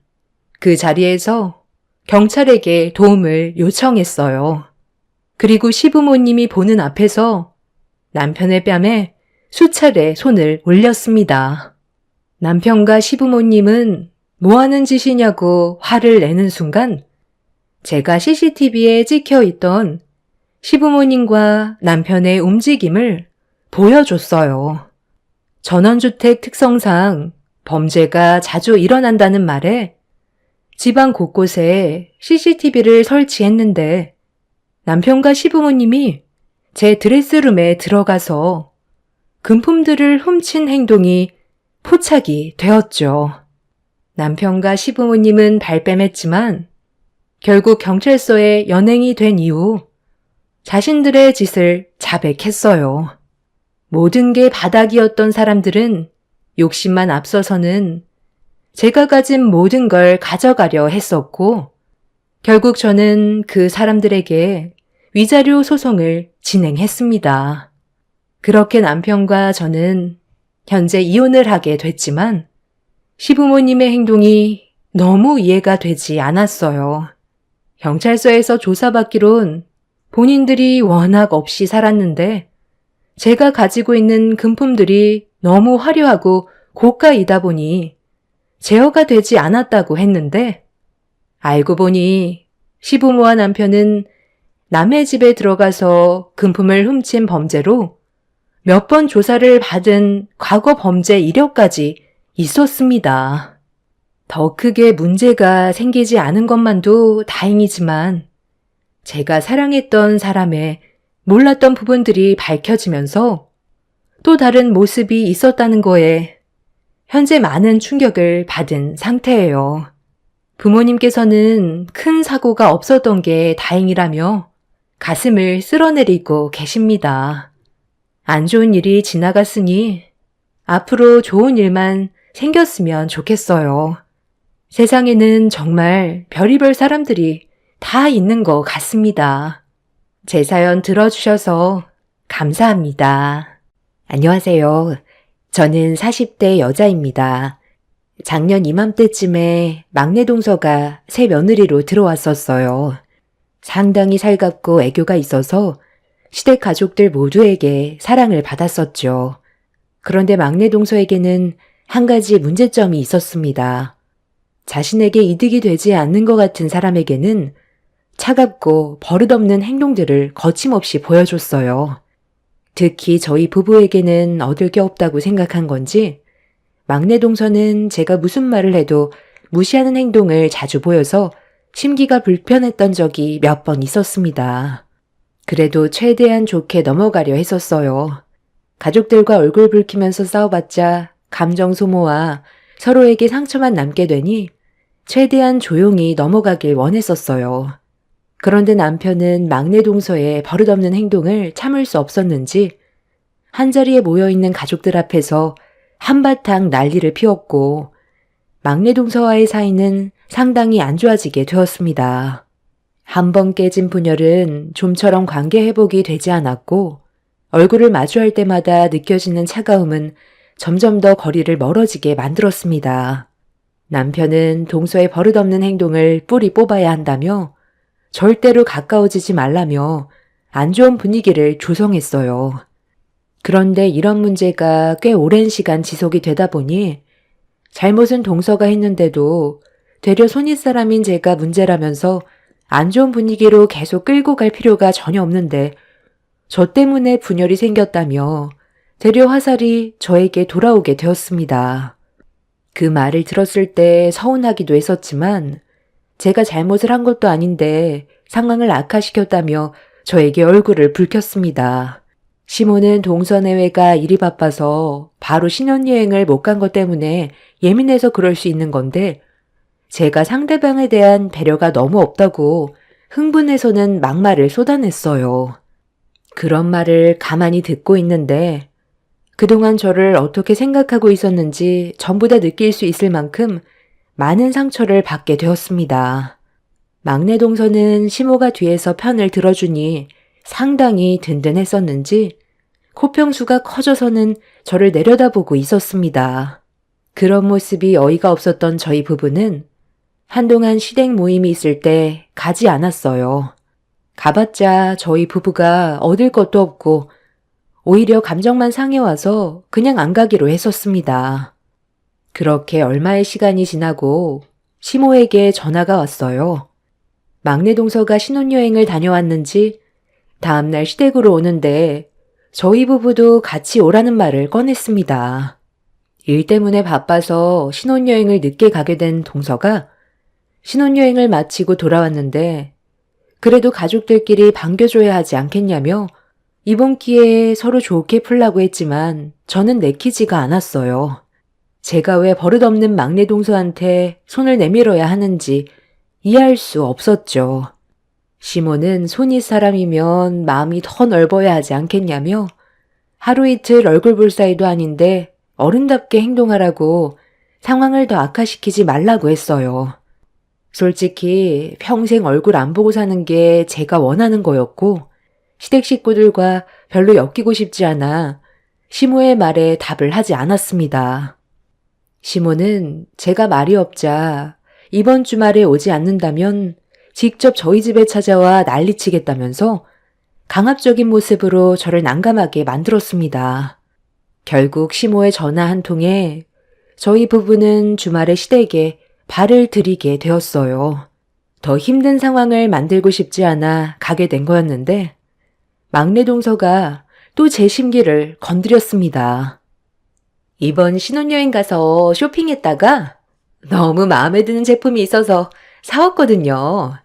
그 자리에서 경찰에게 도움을 요청했어요. 그리고 시부모님이 보는 앞에서 남편의 뺨에 수차례 손을 올렸습니다. 남편과 시부모님은 뭐 하는 짓이냐고 화를 내는 순간 제가 CCTV에 찍혀 있던 시부모님과 남편의 움직임을 보여줬어요. 전원주택 특성상 범죄가 자주 일어난다는 말에 집안 곳곳에 CCTV를 설치했는데 남편과 시부모님이 제 드레스룸에 들어가서 금품들을 훔친 행동이 포착이 되었죠. 남편과 시부모님은 발뺌했지만 결국 경찰서에 연행이 된 이후 자신들의 짓을 자백했어요. 모든 게 바닥이었던 사람들은 욕심만 앞서서는 제가 가진 모든 걸 가져가려 했었고, 결국 저는 그 사람들에게 위자료 소송을 진행했습니다. 그렇게 남편과 저는 현재 이혼을 하게 됐지만 시부모님의 행동이 너무 이해가 되지 않았어요. 경찰서에서 조사받기론 본인들이 워낙 없이 살았는데 제가 가지고 있는 금품들이 너무 화려하고 고가이다 보니 제어가 되지 않았다고 했는데, 알고 보니 시부모와 남편은 남의 집에 들어가서 금품을 훔친 범죄로 몇 번 조사를 받은 과거 범죄 이력까지 있었습니다. 더 크게 문제가 생기지 않은 것만도 다행이지만 제가 사랑했던 사람의 몰랐던 부분들이 밝혀지면서 또 다른 모습이 있었다는 거에 현재 많은 충격을 받은 상태예요. 부모님께서는 큰 사고가 없었던 게 다행이라며 가슴을 쓸어내리고 계십니다. 안 좋은 일이 지나갔으니 앞으로 좋은 일만 생겼으면 좋겠어요. 세상에는 정말 별의별 사람들이 다 있는 것 같습니다. 제 사연 들어주셔서 감사합니다. 안녕하세요. 저는 40대 여자입니다. 작년 이맘때쯤에 막내 동서가 새 며느리로 들어왔었어요. 상당히 살갑고 애교가 있어서 시댁 가족들 모두에게 사랑을 받았었죠. 그런데 막내 동서에게는 한 가지 문제점이 있었습니다. 자신에게 이득이 되지 않는 것 같은 사람에게는 차갑고 버릇없는 행동들을 거침없이 보여줬어요. 특히 저희 부부에게는 얻을 게 없다고 생각한 건지 막내 동서는 제가 무슨 말을 해도 무시하는 행동을 자주 보여서 심기가 불편했던 적이 몇 번 있었습니다. 그래도 최대한 좋게 넘어가려 했었어요. 가족들과 얼굴 붉히면서 싸워봤자 감정 소모와 서로에게 상처만 남게 되니 최대한 조용히 넘어가길 원했었어요. 그런데 남편은 막내 동서의 버릇없는 행동을 참을 수 없었는지 한자리에 모여있는 가족들 앞에서 한바탕 난리를 피웠고 막내 동서와의 사이는 상당히 안 좋아지게 되었습니다. 한 번 깨진 분열은 좀처럼 관계 회복이 되지 않았고 얼굴을 마주할 때마다 느껴지는 차가움은 점점 더 거리를 멀어지게 만들었습니다. 남편은 동서의 버릇없는 행동을 뿌리 뽑아야 한다며 절대로 가까워지지 말라며 안 좋은 분위기를 조성했어요. 그런데 이런 문제가 꽤 오랜 시간 지속이 되다 보니 잘못은 동서가 했는데도 되려 손윗사람인 제가 문제라면서 안 좋은 분위기로 계속 끌고 갈 필요가 전혀 없는데 저 때문에 분열이 생겼다며 되려 화살이 저에게 돌아오게 되었습니다. 그 말을 들었을 때 서운하기도 했었지만 제가 잘못을 한 것도 아닌데 상황을 악화시켰다며 저에게 얼굴을 붉혔습니다. 시모는 동서내외가 일이 바빠서 바로 신혼여행을 못 간 것 때문에 예민해서 그럴 수 있는 건데 제가 상대방에 대한 배려가 너무 없다고 흥분해서는 막말을 쏟아냈어요. 그런 말을 가만히 듣고 있는데 그동안 저를 어떻게 생각하고 있었는지 전부 다 느낄 수 있을 만큼 많은 상처를 받게 되었습니다. 막내 동서는 시모가 뒤에서 편을 들어주니 상당히 든든했었는지 코평수가 커져서는 저를 내려다보고 있었습니다. 그런 모습이 어이가 없었던 저희 부부는 한동안 시댁 모임이 있을 때 가지 않았어요. 가봤자 저희 부부가 얻을 것도 없고 오히려 감정만 상해와서 그냥 안 가기로 했었습니다. 그렇게 얼마의 시간이 지나고 시모에게 전화가 왔어요. 막내 동서가 신혼여행을 다녀왔는지 다음날 시댁으로 오는데 저희 부부도 같이 오라는 말을 꺼냈습니다. 일 때문에 바빠서 신혼여행을 늦게 가게 된 동서가 신혼여행을 마치고 돌아왔는데 그래도 가족들끼리 반겨줘야 하지 않겠냐며 이번 기회에 서로 좋게 풀라고 했지만 저는 내키지가 않았어요. 제가 왜 버릇없는 막내 동서한테 손을 내밀어야 하는지 이해할 수 없었죠. 시모는 손윗 사람이면 마음이 더 넓어야 하지 않겠냐며 하루 이틀 얼굴 볼 사이도 아닌데 어른답게 행동하라고 상황을 더 악화시키지 말라고 했어요. 솔직히 평생 얼굴 안 보고 사는 게 제가 원하는 거였고 시댁 식구들과 별로 엮이고 싶지 않아 시모의 말에 답을 하지 않았습니다. 시모는 제가 말이 없자 이번 주말에 오지 않는다면 직접 저희 집에 찾아와 난리치겠다면서 강압적인 모습으로 저를 난감하게 만들었습니다. 결국 시모의 전화 한 통에 저희 부부는 주말에 시댁에 발을 들이게 되었어요. 더 힘든 상황을 만들고 싶지 않아 가게 된 거였는데 막내 동서가 또 제 심기를 건드렸습니다. 이번 신혼여행 가서 쇼핑했다가 너무 마음에 드는 제품이 있어서 사왔거든요.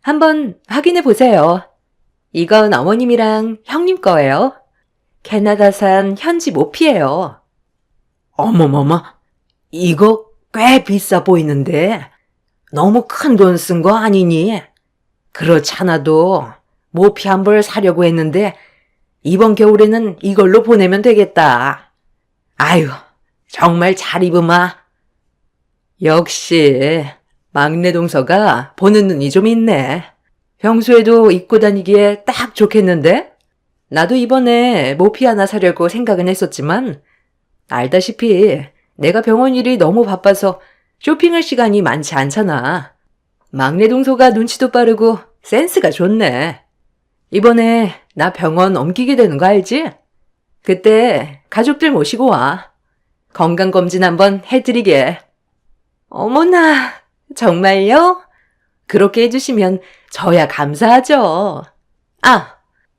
한번 확인해 보세요. 이건 어머님이랑 형님 거예요. 캐나다산 현지 모피예요. 어머머머, 이거 꽤 비싸 보이는데 너무 큰 돈 쓴 거 아니니? 그렇잖아도 모피 한 벌 사려고 했는데 이번 겨울에는 이걸로 보내면 되겠다. 아유, 정말 잘 입으마. 역시 막내 동서가 보는 눈이 좀 있네. 평소에도 입고 다니기에 딱 좋겠는데? 나도 이번에 모피 하나 사려고 생각은 했었지만 알다시피 내가 병원 일이 너무 바빠서 쇼핑할 시간이 많지 않잖아. 막내 동서가 눈치도 빠르고 센스가 좋네. 이번에 나 병원 옮기게 되는 거 알지? 그때 가족들 모시고 와. 건강검진 한번 해드리게. 어머나, 정말요? 그렇게 해주시면 저야 감사하죠. 아,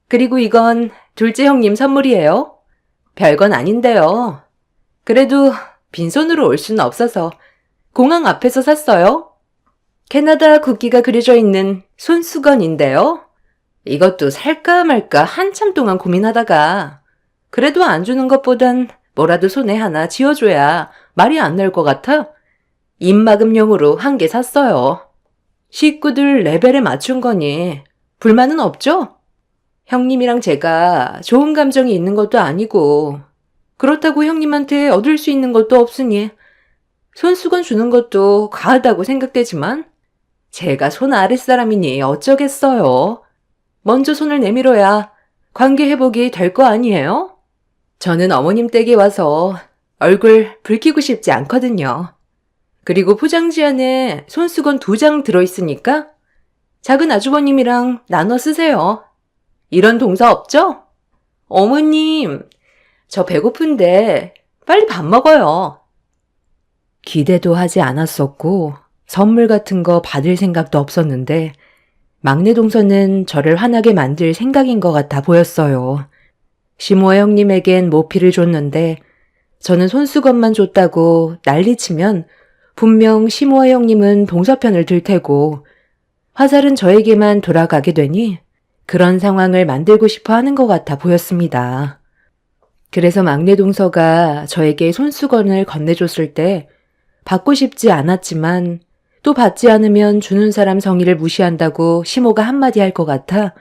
그리고 이건 둘째 형님 선물이에요. 별건 아닌데요. 그래도 빈손으로 올 수는 없어서 공항 앞에서 샀어요. 캐나다 국기가 그려져 있는 손수건인데요. 이것도 살까 말까 한참 동안 고민하다가 그래도 안 주는 것보단 뭐라도 손에 하나 쥐어줘야 말이 안 나올 것 같아 입막음용으로 한 개 샀어요. 식구들 레벨에 맞춘 거니 불만은 없죠? 형님이랑 제가 좋은 감정이 있는 것도 아니고 그렇다고 형님한테 얻을 수 있는 것도 없으니 손수건 주는 것도 과하다고 생각되지만 제가 손 아랫사람이니 어쩌겠어요. 먼저 손을 내밀어야 관계 회복이 될 거 아니에요? 저는 어머님 댁에 와서 얼굴 붉히고 싶지 않거든요. 그리고 포장지 안에 손수건 2장 들어있으니까 작은 아주버님이랑 나눠 쓰세요. 이런 동사 없죠? 어머님, 저 배고픈데 빨리 밥 먹어요. 기대도 하지 않았었고 선물 같은 거 받을 생각도 없었는데 막내 동서는 저를 화나게 만들 생각인 것 같아 보였어요. 시모아 형님에겐 모피를 줬는데 저는 손수건만 줬다고 난리치면 분명 시모아 형님은 동서편을 들 테고 화살은 저에게만 돌아가게 되니 그런 상황을 만들고 싶어 하는 것 같아 보였습니다. 그래서 막내 동서가 저에게 손수건을 건네줬을 때 받고 싶지 않았지만 또 받지 않으면 주는 사람 성의를 무시한다고 시모가 한마디 할 것 같아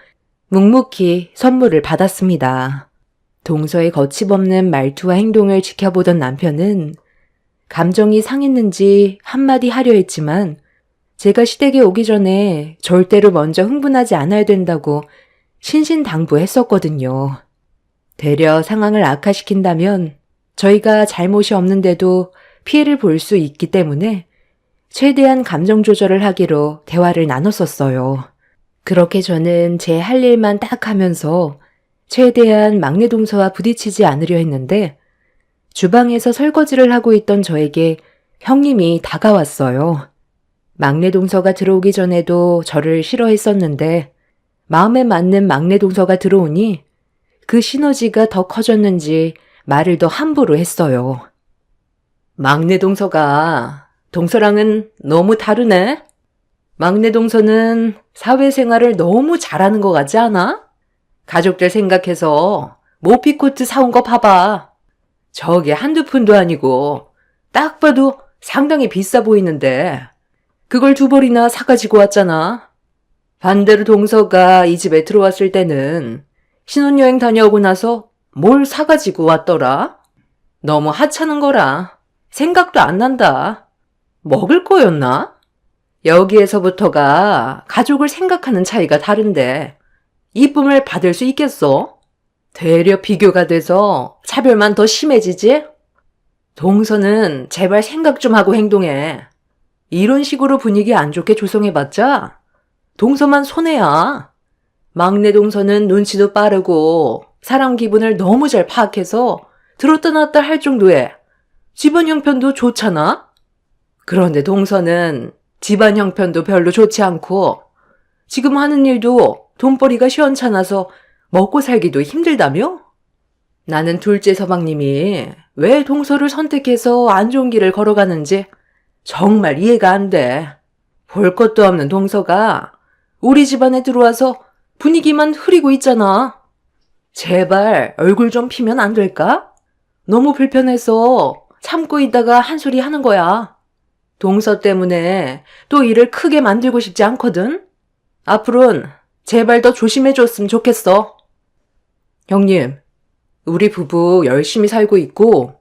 묵묵히 선물을 받았습니다. 동서의 거침없는 말투와 행동을 지켜보던 남편은 감정이 상했는지 한마디 하려 했지만 제가 시댁에 오기 전에 절대로 먼저 흥분하지 않아야 된다고 신신당부했었거든요. 되려 상황을 악화시킨다면 저희가 잘못이 없는데도 피해를 볼 수 있기 때문에 최대한 감정 조절을 하기로 대화를 나눴었어요. 그렇게 저는 제 할 일만 딱 하면서 최대한 막내 동서와 부딪히지 않으려 했는데 주방에서 설거지를 하고 있던 저에게 형님이 다가왔어요. 막내 동서가 들어오기 전에도 저를 싫어했었는데 마음에 맞는 막내 동서가 들어오니 그 시너지가 더 커졌는지 말을 더 함부로 했어요. 막내 동서가 동서랑은 너무 다르네? 막내 동서는 사회생활을 너무 잘하는 것 같지 않아? 가족들 생각해서 모피코트 사온 거 봐봐. 저게 한두 푼도 아니고 딱 봐도 상당히 비싸 보이는데 그걸 2벌이나 사가지고 왔잖아. 반대로 동서가 이 집에 들어왔을 때는 신혼여행 다녀오고 나서 뭘 사가지고 왔더라? 너무 하찮은 거라. 생각도 안 난다. 먹을 거였나? 여기에서부터가 가족을 생각하는 차이가 다른데 이쁨을 받을 수 있겠어? 되려 비교가 돼서 차별만 더 심해지지? 동서는 제발 생각 좀 하고 행동해. 이런 식으로 분위기 안 좋게 조성해봤자 동서만 손해야. 막내 동서는 눈치도 빠르고 사람 기분을 너무 잘 파악해서 들었다 놨다 할 정도에 집안 형편도 좋잖아? 그런데 동서는 집안 형편도 별로 좋지 않고 지금 하는 일도 돈벌이가 시원찮아서 먹고 살기도 힘들다며? 나는 둘째 서방님이 왜 동서를 선택해서 안 좋은 길을 걸어가는지 정말 이해가 안 돼. 볼 것도 없는 동서가 우리 집안에 들어와서 분위기만 흐리고 있잖아. 제발 얼굴 좀 피면 안 될까? 너무 불편해서 참고 있다가 한 소리 하는 거야. 동서 때문에 또 일을 크게 만들고 싶지 않거든? 앞으로는 제발 더 조심해줬으면 좋겠어. 형님, 우리 부부 열심히 살고 있고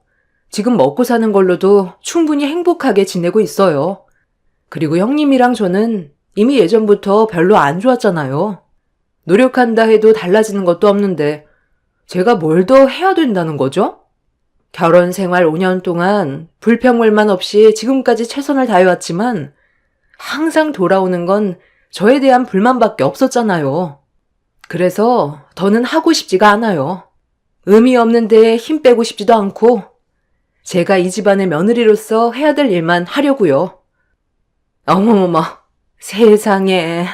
지금 먹고 사는 걸로도 충분히 행복하게 지내고 있어요. 그리고 형님이랑 저는 이미 예전부터 별로 안 좋았잖아요. 노력한다 해도 달라지는 것도 없는데 제가 뭘 더 해야 된다는 거죠? 결혼 생활 5년 동안 불평물만 없이 지금까지 최선을 다해왔지만 항상 돌아오는 건 저에 대한 불만밖에 없었잖아요. 그래서 더는 하고 싶지가 않아요. 의미 없는데 힘 빼고 싶지도 않고 제가 이 집안의 며느리로서 해야 될 일만 하려고요. 어머머머, 세상에.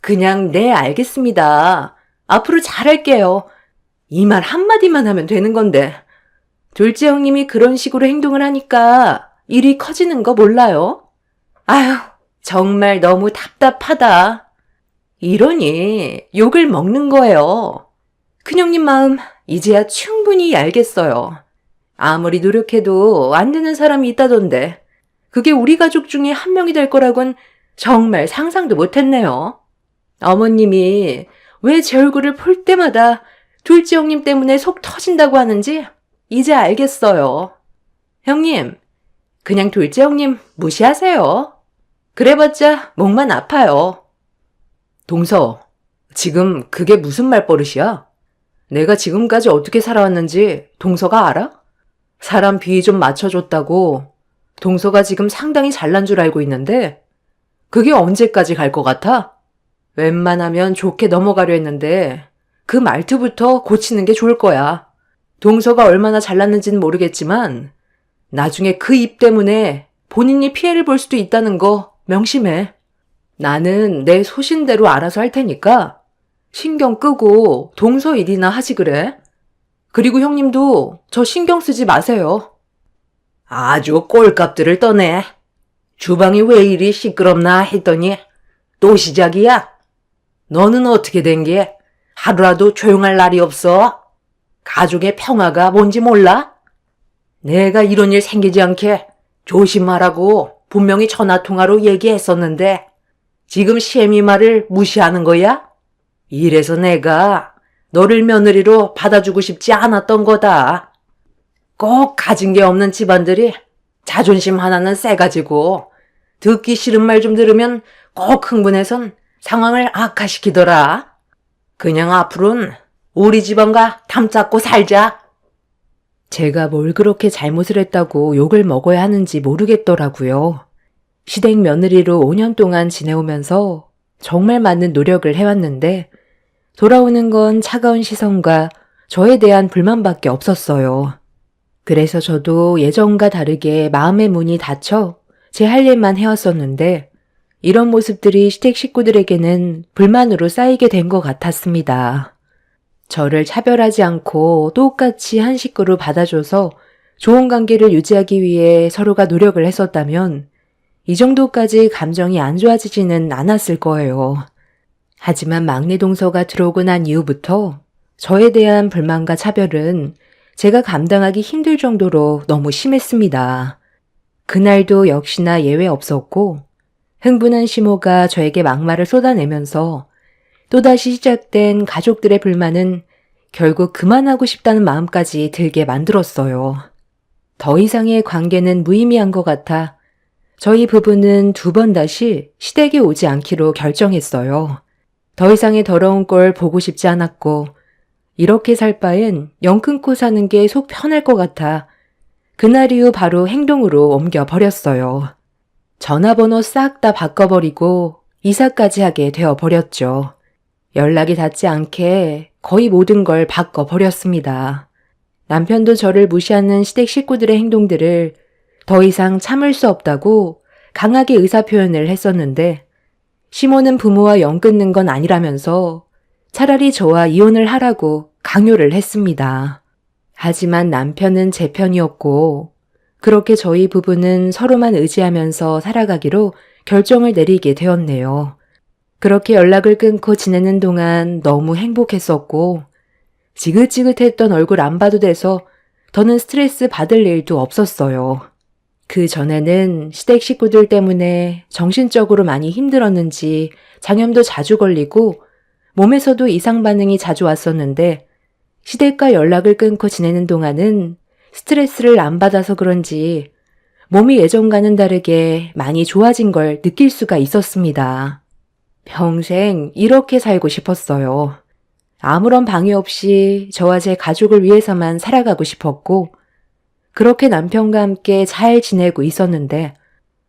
그냥 네, 알겠습니다. 앞으로 잘할게요. 이 말 한마디만 하면 되는 건데 둘째 형님이 그런 식으로 행동을 하니까 일이 커지는 거 몰라요? 아휴, 정말 너무 답답하다. 이러니 욕을 먹는 거예요. 큰형님 마음 이제야 충분히 알겠어요. 아무리 노력해도 안 되는 사람이 있다던데 그게 우리 가족 중에 한 명이 될 거라곤 정말 상상도 못했네요. 어머님이 왜 제 얼굴을 볼 때마다 둘째 형님 때문에 속 터진다고 하는지 이제 알겠어요. 형님, 그냥 둘째 형님 무시하세요. 그래봤자 목만 아파요. 동서, 지금 그게 무슨 말버릇이야? 내가 지금까지 어떻게 살아왔는지 동서가 알아? 사람 비위 좀 맞춰줬다고 동서가 지금 상당히 잘난 줄 알고 있는데 그게 언제까지 갈 것 같아? 웬만하면 좋게 넘어가려 했는데 그 말투부터 고치는 게 좋을 거야. 동서가 얼마나 잘났는지는 모르겠지만 나중에 그 입 때문에 본인이 피해를 볼 수도 있다는 거 명심해. 나는 내 소신대로 알아서 할 테니까 신경 끄고 동서 일이나 하지 그래. 그리고 형님도 저 신경 쓰지 마세요. 아주 꼴값들을 떠네. 주방이 왜 이리 시끄럽나 했더니 또 시작이야. 너는 어떻게 된 게 하루라도 조용할 날이 없어? 가족의 평화가 뭔지 몰라? 내가 이런 일 생기지 않게 조심하라고 분명히 전화통화로 얘기했었는데 지금 시애미 말을 무시하는 거야? 이래서 내가 너를 며느리로 받아주고 싶지 않았던 거다. 꼭 가진 게 없는 집안들이 자존심 하나는 세가지고 듣기 싫은 말 좀 들으면 꼭 흥분해선 상황을 악화시키더라. 그냥 앞으로는 우리 집안과 담잡고 살자. 제가 뭘 그렇게 잘못을 했다고 욕을 먹어야 하는지 모르겠더라고요. 시댁 며느리로 5년 동안 지내오면서 정말 많은 노력을 해왔는데 돌아오는 건 차가운 시선과 저에 대한 불만밖에 없었어요. 그래서 저도 예전과 다르게 마음의 문이 닫혀 제 할 일만 해왔었는데 이런 모습들이 시댁 식구들에게는 불만으로 쌓이게 된 것 같았습니다. 저를 차별하지 않고 똑같이 한 식구로 받아줘서 좋은 관계를 유지하기 위해 서로가 노력을 했었다면 이 정도까지 감정이 안 좋아지지는 않았을 거예요. 하지만 막내 동서가 들어오고 난 이후부터 저에 대한 불만과 차별은 제가 감당하기 힘들 정도로 너무 심했습니다. 그날도 역시나 예외 없었고 흥분한 시모가 저에게 막말을 쏟아내면서 또다시 시작된 가족들의 불만은 결국 그만하고 싶다는 마음까지 들게 만들었어요. 더 이상의 관계는 무의미한 것 같아 저희 부부는 2번 다시 시댁에 오지 않기로 결정했어요. 더 이상의 더러운 꼴 보고 싶지 않았고 이렇게 살 바엔 영 끊고 사는 게 속 편할 것 같아 그날 이후 바로 행동으로 옮겨버렸어요. 전화번호 싹 다 바꿔버리고 이사까지 하게 되어버렸죠. 연락이 닿지 않게 거의 모든 걸 바꿔버렸습니다. 남편도 저를 무시하는 시댁 식구들의 행동들을 더 이상 참을 수 없다고 강하게 의사표현을 했었는데 시모는 부모와 연 끊는 건 아니라면서 차라리 저와 이혼을 하라고 강요를 했습니다. 하지만 남편은 제 편이었고 그렇게 저희 부부는 서로만 의지하면서 살아가기로 결정을 내리게 되었네요. 그렇게 연락을 끊고 지내는 동안 너무 행복했었고 지긋지긋했던 얼굴 안 봐도 돼서 더는 스트레스 받을 일도 없었어요. 그 전에는 시댁 식구들 때문에 정신적으로 많이 힘들었는지 장염도 자주 걸리고 몸에서도 이상 반응이 자주 왔었는데 시댁과 연락을 끊고 지내는 동안은 스트레스를 안 받아서 그런지 몸이 예전과는 다르게 많이 좋아진 걸 느낄 수가 있었습니다. 평생 이렇게 살고 싶었어요. 아무런 방해 없이 저와 제 가족을 위해서만 살아가고 싶었고 그렇게 남편과 함께 잘 지내고 있었는데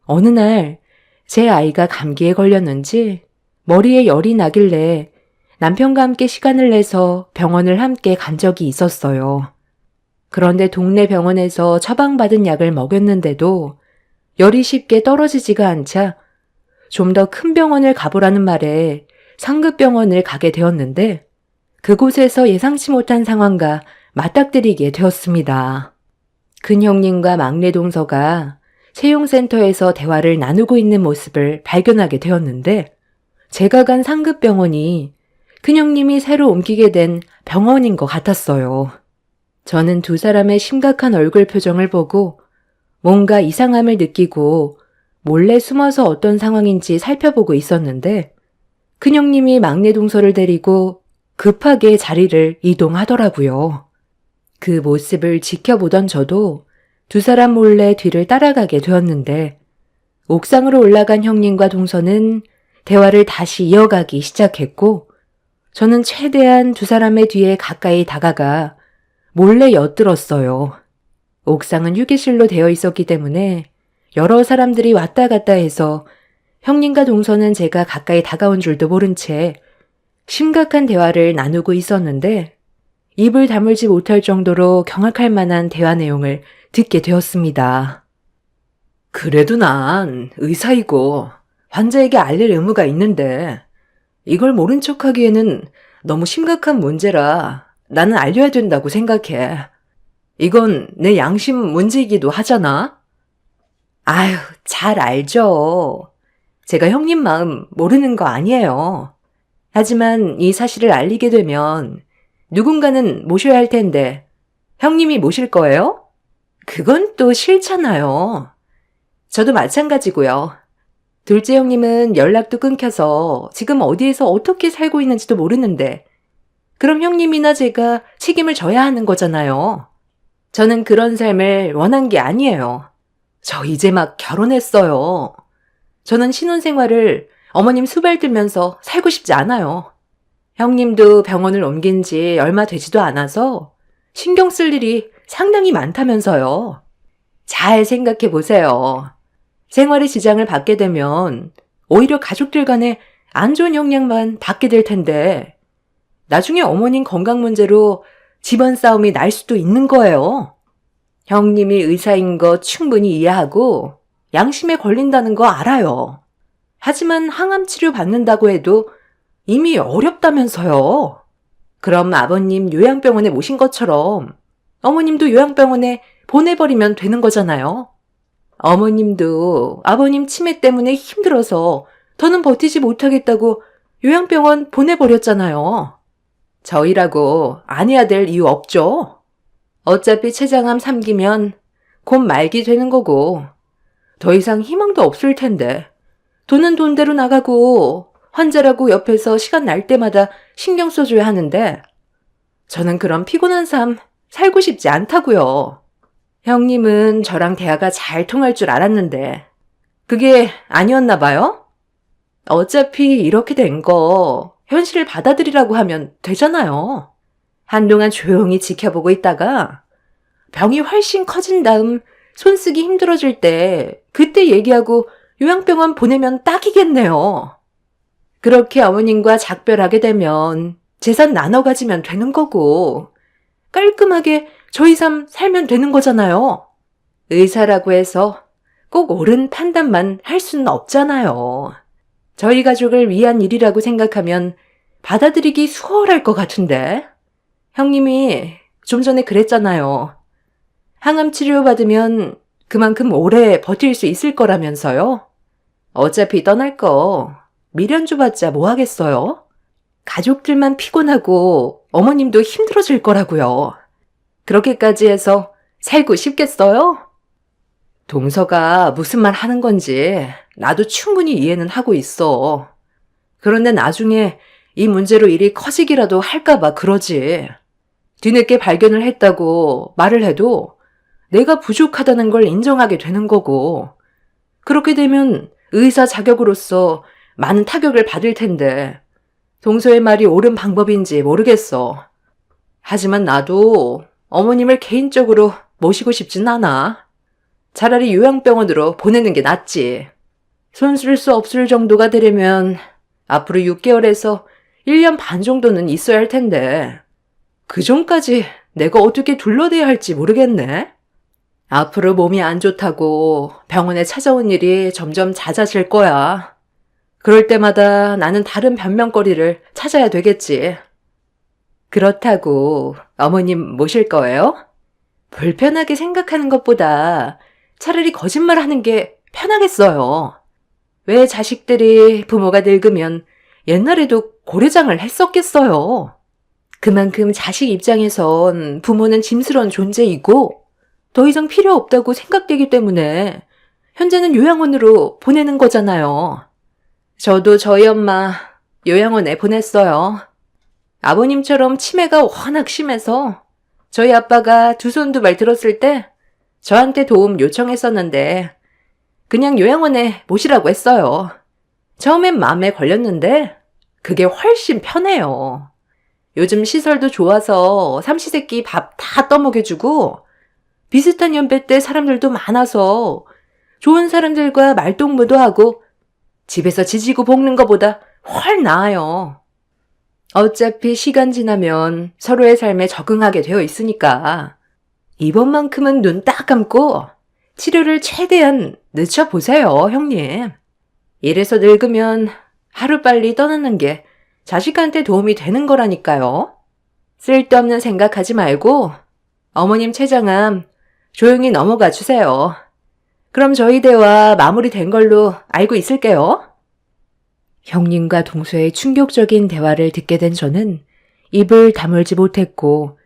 어느 날 제 아이가 감기에 걸렸는지 머리에 열이 나길래 남편과 함께 시간을 내서 병원을 함께 간 적이 있었어요. 그런데 동네 병원에서 처방받은 약을 먹였는데도 열이 쉽게 떨어지지가 않자 좀 더 큰 병원을 가보라는 말에 상급병원을 가게 되었는데 그곳에서 예상치 못한 상황과 맞닥뜨리게 되었습니다. 큰형님과 막내 동서가 채용센터에서 대화를 나누고 있는 모습을 발견하게 되었는데 제가 간 상급병원이 큰형님이 새로 옮기게 된 병원인 것 같았어요. 저는 두 사람의 심각한 얼굴 표정을 보고 뭔가 이상함을 느끼고 몰래 숨어서 어떤 상황인지 살펴보고 있었는데 큰형님이 막내 동서를 데리고 급하게 자리를 이동하더라고요. 그 모습을 지켜보던 저도 두 사람 몰래 뒤를 따라가게 되었는데 옥상으로 올라간 형님과 동서는 대화를 다시 이어가기 시작했고 저는 최대한 두 사람의 뒤에 가까이 다가가 몰래 엿들었어요. 옥상은 휴게실로 되어 있었기 때문에 여러 사람들이 왔다 갔다 해서 형님과 동서는 제가 가까이 다가온 줄도 모른 채 심각한 대화를 나누고 있었는데 입을 다물지 못할 정도로 경악할 만한 대화 내용을 듣게 되었습니다. 그래도 난 의사이고 환자에게 알릴 의무가 있는데 이걸 모른 척하기에는 너무 심각한 문제라 나는 알려야 된다고 생각해. 이건 내 양심 문제이기도 하잖아. 아휴, 잘 알죠. 제가 형님 마음 모르는 거 아니에요. 하지만 이 사실을 알리게 되면 누군가는 모셔야 할 텐데 형님이 모실 거예요? 그건 또 싫잖아요. 저도 마찬가지고요. 둘째 형님은 연락도 끊겨서 지금 어디에서 어떻게 살고 있는지도 모르는데 그럼 형님이나 제가 책임을 져야 하는 거잖아요. 저는 그런 삶을 원한 게 아니에요. 저 이제 막 결혼했어요. 저는 신혼생활을 어머님 수발 들면서 살고 싶지 않아요. 형님도 병원을 옮긴 지 얼마 되지도 않아서 신경 쓸 일이 상당히 많다면서요. 잘 생각해 보세요. 생활에 지장을 받게 되면 오히려 가족들 간에 안 좋은 영향만 받게 될 텐데 나중에 어머님 건강 문제로 집안 싸움이 날 수도 있는 거예요. 형님이 의사인 거 충분히 이해하고 양심에 걸린다는 거 알아요. 하지만 항암 치료 받는다고 해도 이미 어렵다면서요. 그럼 아버님 요양병원에 모신 것처럼 어머님도 요양병원에 보내버리면 되는 거잖아요. 어머님도 아버님 치매 때문에 힘들어서 더는 버티지 못하겠다고 요양병원 보내버렸잖아요. 저희라고 안 해야 될 이유 없죠? 어차피 췌장암 3기면 곧 말기 되는 거고 더 이상 희망도 없을 텐데 돈은 돈대로 나가고 환자라고 옆에서 시간 날 때마다 신경 써줘야 하는데 저는 그런 피곤한 삶 살고 싶지 않다고요. 형님은 저랑 대화가 잘 통할 줄 알았는데 그게 아니었나 봐요? 어차피 이렇게 된 거 현실을 받아들이라고 하면 되잖아요. 한동안 조용히 지켜보고 있다가 병이 훨씬 커진 다음 손 쓰기 힘들어질 때 그때 얘기하고 요양병원 보내면 딱이겠네요. 그렇게 어머님과 작별하게 되면 재산 나눠 가지면 되는 거고 깔끔하게 저희 삶 살면 되는 거잖아요. 의사라고 해서 꼭 옳은 판단만 할 수는 없잖아요. 저희 가족을 위한 일이라고 생각하면 받아들이기 수월할 것 같은데. 형님이 좀 전에 그랬잖아요. 항암 치료 받으면 그만큼 오래 버틸 수 있을 거라면서요. 어차피 떠날 거 미련 줘봤자 뭐 하겠어요? 가족들만 피곤하고 어머님도 힘들어질 거라고요. 그렇게까지 해서 살고 싶겠어요? 동서가 무슨 말 하는 건지 나도 충분히 이해는 하고 있어. 그런데 나중에 이 문제로 일이 커지기라도 할까봐 그러지. 뒤늦게 발견을 했다고 말을 해도 내가 부족하다는 걸 인정하게 되는 거고 그렇게 되면 의사 자격으로서 많은 타격을 받을 텐데 동서의 말이 옳은 방법인지 모르겠어. 하지만 나도 어머님을 개인적으로 모시고 싶진 않아. 차라리 요양병원으로 보내는 게 낫지. 손 쓸 수 없을 정도가 되려면 앞으로 6개월에서 1년 반 정도는 있어야 할 텐데 그 전까지 내가 어떻게 둘러대야 할지 모르겠네. 앞으로 몸이 안 좋다고 병원에 찾아온 일이 점점 잦아질 거야. 그럴 때마다 나는 다른 변명거리를 찾아야 되겠지. 그렇다고 어머님 모실 거예요? 불편하게 생각하는 것보다 차라리 거짓말하는 게 편하겠어요. 왜 자식들이 부모가 늙으면 옛날에도 고래장을 했었겠어요. 그만큼 자식 입장에선 부모는 짐스러운 존재이고 더 이상 필요 없다고 생각되기 때문에 현재는 요양원으로 보내는 거잖아요. 저도 저희 엄마 요양원에 보냈어요. 아버님처럼 치매가 워낙 심해서 저희 아빠가 두 손 두 발 들었을 때 저한테 도움 요청했었는데 그냥 요양원에 모시라고 했어요. 처음엔 마음에 걸렸는데 그게 훨씬 편해요. 요즘 시설도 좋아서 삼시세끼 밥 다 떠먹여주고 비슷한 연배 때 사람들도 많아서 좋은 사람들과 말동무도 하고 집에서 지지고 볶는 것보다 훨 나아요. 어차피 시간 지나면 서로의 삶에 적응하게 되어 있으니까 이번만큼은 눈 딱 감고 치료를 최대한 늦춰보세요, 형님. 이래서 늙으면 하루빨리 떠나는 게 자식한테 도움이 되는 거라니까요. 쓸데없는 생각하지 말고 어머님 췌장암 조용히 넘어가 주세요. 그럼 저희 대화 마무리된 걸로 알고 있을게요. 형님과 동서의 충격적인 대화를 듣게 된 저는 입을 다물지 못했고,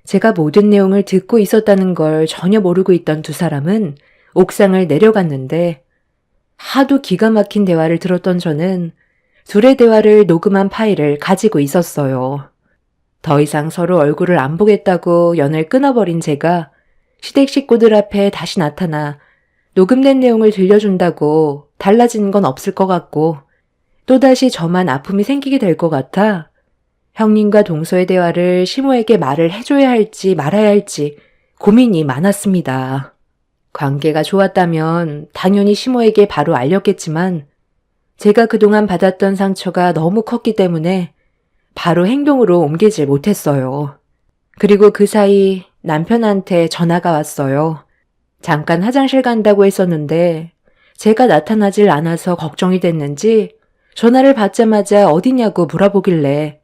제가 모든 내용을 듣고 있었다는 걸 전혀 모르고 있던 두 사람은 옥상을 내려갔는데, 하도 기가 막힌 대화를 들었던 저는 둘의 대화를 녹음한 파일을 가지고 있었어요. 더 이상 서로 얼굴을 안 보겠다고 연을 끊어버린 제가 시댁 식구들 앞에 다시 나타나 녹음된 내용을 들려준다고 달라진 건 없을 것 같고, 또다시 저만 아픔이 생기게 될 것 같아 형님과 동서의 대화를 시모에게 말을 해줘야 할지 말아야 할지 고민이 많았습니다. 관계가 좋았다면 당연히 시모에게 바로 알렸겠지만, 제가 그동안 받았던 상처가 너무 컸기 때문에 바로 행동으로 옮기질 못했어요. 그리고 그 사이 남편한테 전화가 왔어요. 잠깐 화장실 간다고 했었는데 제가 나타나질 않아서 걱정이 됐는지 전화를 받자마자 어디냐고 물어보길래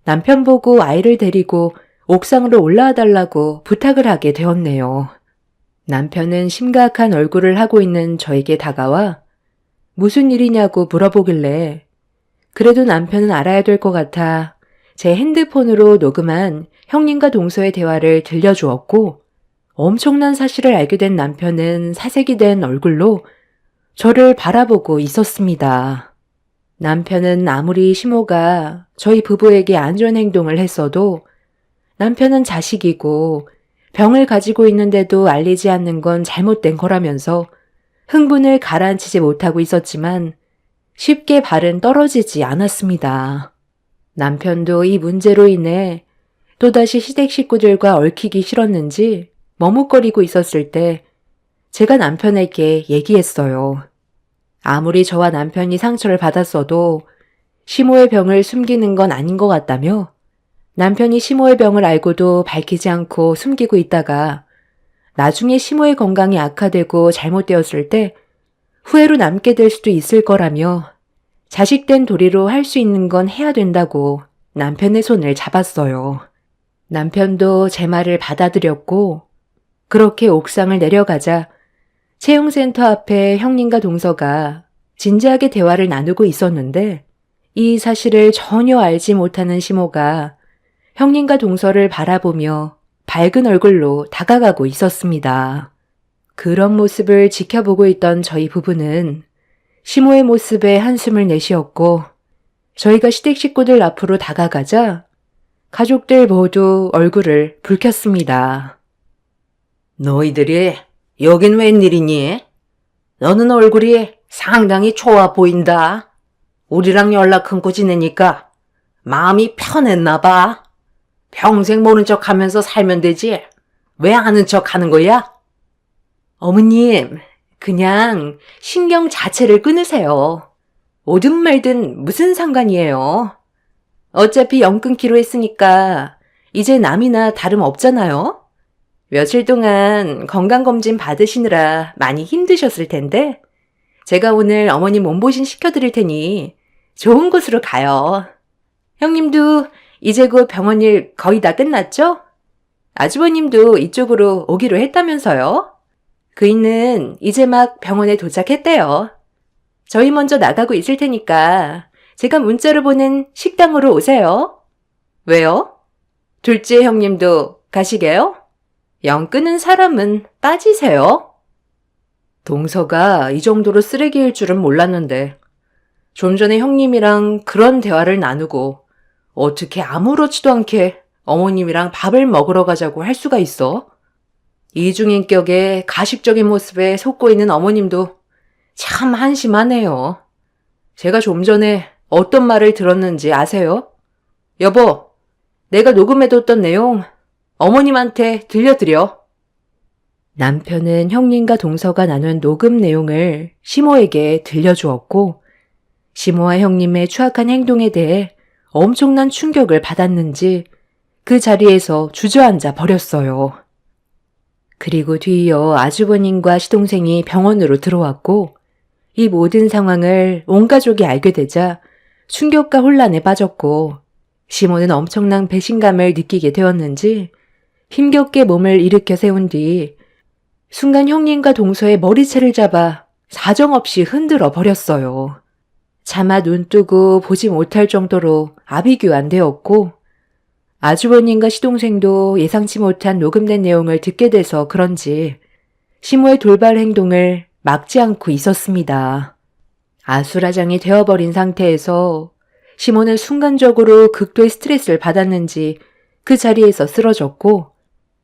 남편 보고 아이를 데리고 옥상으로 올라와 달라고 부탁을 하게 되었네요. 남편은 심각한 얼굴을 하고 있는 저에게 다가와 무슨 일이냐고 물어보길래 그래도 남편은 알아야 될 것 같아 제 핸드폰으로 녹음한 형님과 동서의 대화를 들려주었고, 엄청난 사실을 알게 된 남편은 사색이 된 얼굴로 저를 바라보고 있었습니다. 남편은 아무리 시모가 저희 부부에게 안 좋은 행동을 했어도 남편은 자식이고 병을 가지고 있는데도 알리지 않는 건 잘못된 거라면서 흥분을 가라앉히지 못하고 있었지만 쉽게 발은 떨어지지 않았습니다. 남편도 이 문제로 인해 또다시 시댁 식구들과 얽히기 싫었는지 머뭇거리고 있었을 때 제가 남편에게 얘기했어요. 아무리 저와 남편이 상처를 받았어도 시모의 병을 숨기는 건 아닌 것 같다며, 남편이 시모의 병을 알고도 밝히지 않고 숨기고 있다가 나중에 시모의 건강이 악화되고 잘못되었을 때 후회로 남게 될 수도 있을 거라며 자식된 도리로 할 수 있는 건 해야 된다고 남편의 손을 잡았어요. 남편도 제 말을 받아들였고, 그렇게 옥상을 내려가자 채용센터 앞에 형님과 동서가 진지하게 대화를 나누고 있었는데, 이 사실을 전혀 알지 못하는 시모가 형님과 동서를 바라보며 밝은 얼굴로 다가가고 있었습니다. 그런 모습을 지켜보고 있던 저희 부부는 시모의 모습에 한숨을 내쉬었고, 저희가 시댁 식구들 앞으로 다가가자 가족들 모두 얼굴을 붉혔습니다. 너희들이 여긴 웬일이니? 너는 얼굴이 상당히 좋아 보인다. 우리랑 연락 끊고 지내니까 마음이 편했나 봐. 평생 모른 척 하면서 살면 되지. 왜 아는 척 하는 거야? 어머님, 그냥 신경 자체를 끊으세요. 오든 말든 무슨 상관이에요. 어차피 연 끊기로 했으니까 이제 남이나 다름없잖아요. 며칠 동안 건강검진 받으시느라 많이 힘드셨을 텐데 제가 오늘 어머님 몸보신 시켜드릴 테니 좋은 곳으로 가요. 형님도 이제 곧 병원 일 거의 다 끝났죠? 아주버님도 이쪽으로 오기로 했다면서요? 그이는 이제 막 병원에 도착했대요. 저희 먼저 나가고 있을 테니까 제가 문자로 보낸 식당으로 오세요. 왜요? 둘째 형님도 가시게요? 연 끊은 사람은 빠지세요. 동서가 이 정도로 쓰레기일 줄은 몰랐는데 좀 전에 형님이랑 그런 대화를 나누고 어떻게 아무렇지도 않게 어머님이랑 밥을 먹으러 가자고 할 수가 있어? 이중인격의 가식적인 모습에 속고 있는 어머님도 참 한심하네요. 제가 좀 전에 어떤 말을 들었는지 아세요? 여보, 내가 녹음해뒀던 내용 어머님한테 들려드려. 남편은 형님과 동서가 나눈 녹음 내용을 시모에게 들려주었고, 시모와 형님의 추악한 행동에 대해 엄청난 충격을 받았는지 그 자리에서 주저앉아 버렸어요. 그리고 뒤이어 아주버님과 시동생이 병원으로 들어왔고 이 모든 상황을 온 가족이 알게 되자 충격과 혼란에 빠졌고 시모는 엄청난 배신감을 느끼게 되었는지 힘겹게 몸을 일으켜 세운 뒤 순간 형님과 동서의 머리채를 잡아 사정없이 흔들어 버렸어요. 차마 눈 뜨고 보지 못할 정도로 아비규환되었고 아주버님과 시동생도 예상치 못한 녹음된 내용을 듣게 돼서 그런지 시모의 돌발 행동을 막지 않고 있었습니다. 아수라장이 되어버린 상태에서 시모는 순간적으로 극도의 스트레스를 받았는지 그 자리에서 쓰러졌고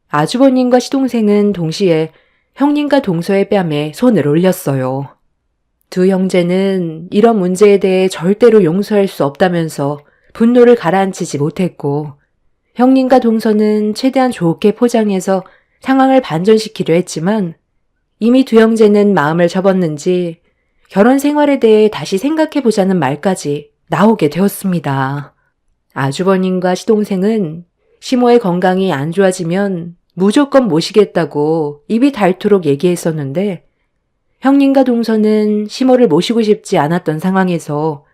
아주버님과 시동생은 동시에 형님과 동서의 뺨에 손을 올렸어요. 두 형제는 이런 문제에 대해 절대로 용서할 수 없다면서 분노를 가라앉히지 못했고 형님과 동서는 최대한 좋게 포장해서 상황을 반전시키려 했지만 이미 두 형제는 마음을 접었는지 결혼 생활에 대해 다시 생각해보자는 말까지 나오게 되었습니다. 아주버님과 시동생은 시모의 건강이 안 좋아지면 무조건 모시겠다고 입이 닳도록 얘기했었는데 형님과 동서는 시모를 모시고 싶지 않았던 상황에서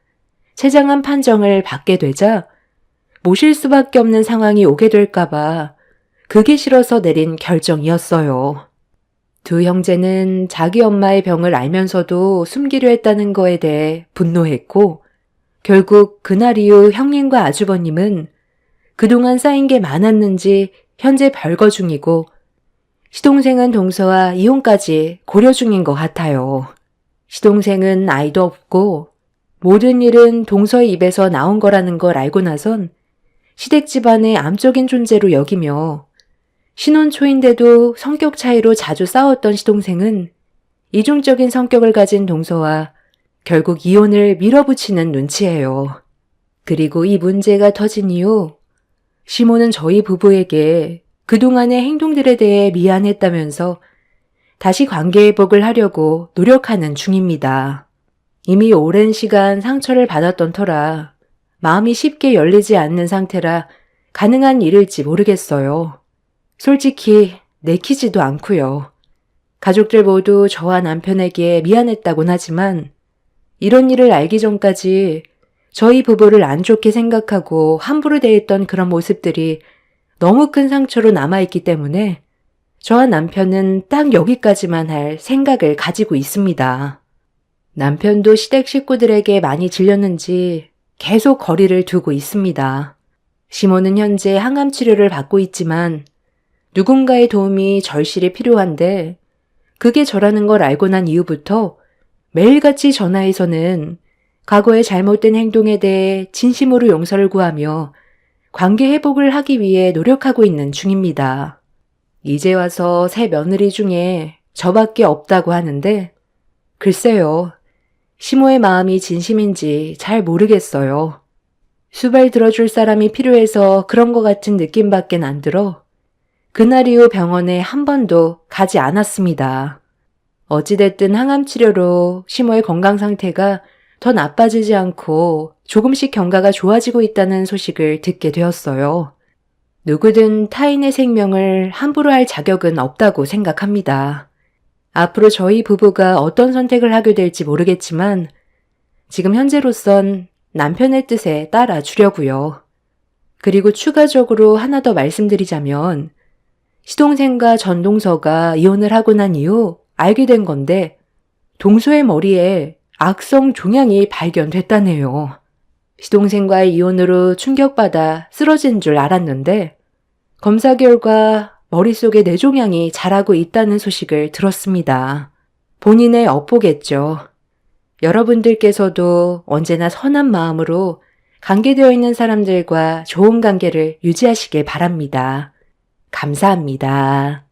최장한 판정을 받게 되자 모실 수밖에 없는 상황이 오게 될까봐 그게 싫어서 내린 결정이었어요. 두 형제는 자기 엄마의 병을 알면서도 숨기려 했다는 거에 대해 분노했고 결국 그날 이후 형님과 아주버님은 그동안 쌓인 게 많았는지 현재 별거 중이고 시동생은 동서와 이혼까지 고려 중인 것 같아요. 시동생은 아이도 없고 모든 일은 동서의 입에서 나온 거라는 걸 알고 나선 시댁 집안의 암적인 존재로 여기며 신혼 초인데도 성격 차이로 자주 싸웠던 시동생은 이중적인 성격을 가진 동서와 결국 이혼을 밀어붙이는 눈치예요. 그리고 이 문제가 터진 이후 시모는 저희 부부에게 그동안의 행동들에 대해 미안했다면서 다시 관계 회복을 하려고 노력하는 중입니다. 이미 오랜 시간 상처를 받았던 터라 마음이 쉽게 열리지 않는 상태라 가능한 일일지 모르겠어요. 솔직히 내키지도 않고요. 가족들 모두 저와 남편에게 미안했다곤 하지만 이런 일을 알기 전까지 저희 부부를 안 좋게 생각하고 함부로 대했던 그런 모습들이 너무 큰 상처로 남아있기 때문에 저와 남편은 딱 여기까지만 할 생각을 가지고 있습니다. 남편도 시댁 식구들에게 많이 질렸는지 계속 거리를 두고 있습니다. 시모는 현재 항암 치료를 받고 있지만 누군가의 도움이 절실히 필요한데 그게 저라는 걸 알고 난 이후부터 매일같이 전화해서는 과거의 잘못된 행동에 대해 진심으로 용서를 구하며 관계 회복을 하기 위해 노력하고 있는 중입니다. 이제 와서 새 며느리 중에 저밖에 없다고 하는데 글쎄요. 시모의 마음이 진심인지 잘 모르겠어요. 수발 들어줄 사람이 필요해서 그런 것 같은 느낌밖엔 안 들어 그날 이후 병원에 한 번도 가지 않았습니다. 어찌됐든 항암 치료로 시모의 건강 상태가 더 나빠지지 않고 조금씩 경과가 좋아지고 있다는 소식을 듣게 되었어요. 누구든 타인의 생명을 함부로 할 자격은 없다고 생각합니다. 앞으로 저희 부부가 어떤 선택을 하게 될지 모르겠지만 지금 현재로선 남편의 뜻에 따라 주려고요. 그리고 추가적으로 하나 더 말씀드리자면 시동생과 전동서가 이혼을 하고 난 이후 알게 된 건데 동서의 머리에 악성 종양이 발견됐다네요. 시동생과의 이혼으로 충격받아 쓰러진 줄 알았는데 검사 결과 머릿속에 뇌종양이 자라고 있다는 소식을 들었습니다. 본인의 업보겠죠. 여러분들께서도 언제나 선한 마음으로 관계되어 있는 사람들과 좋은 관계를 유지하시길 바랍니다. 감사합니다.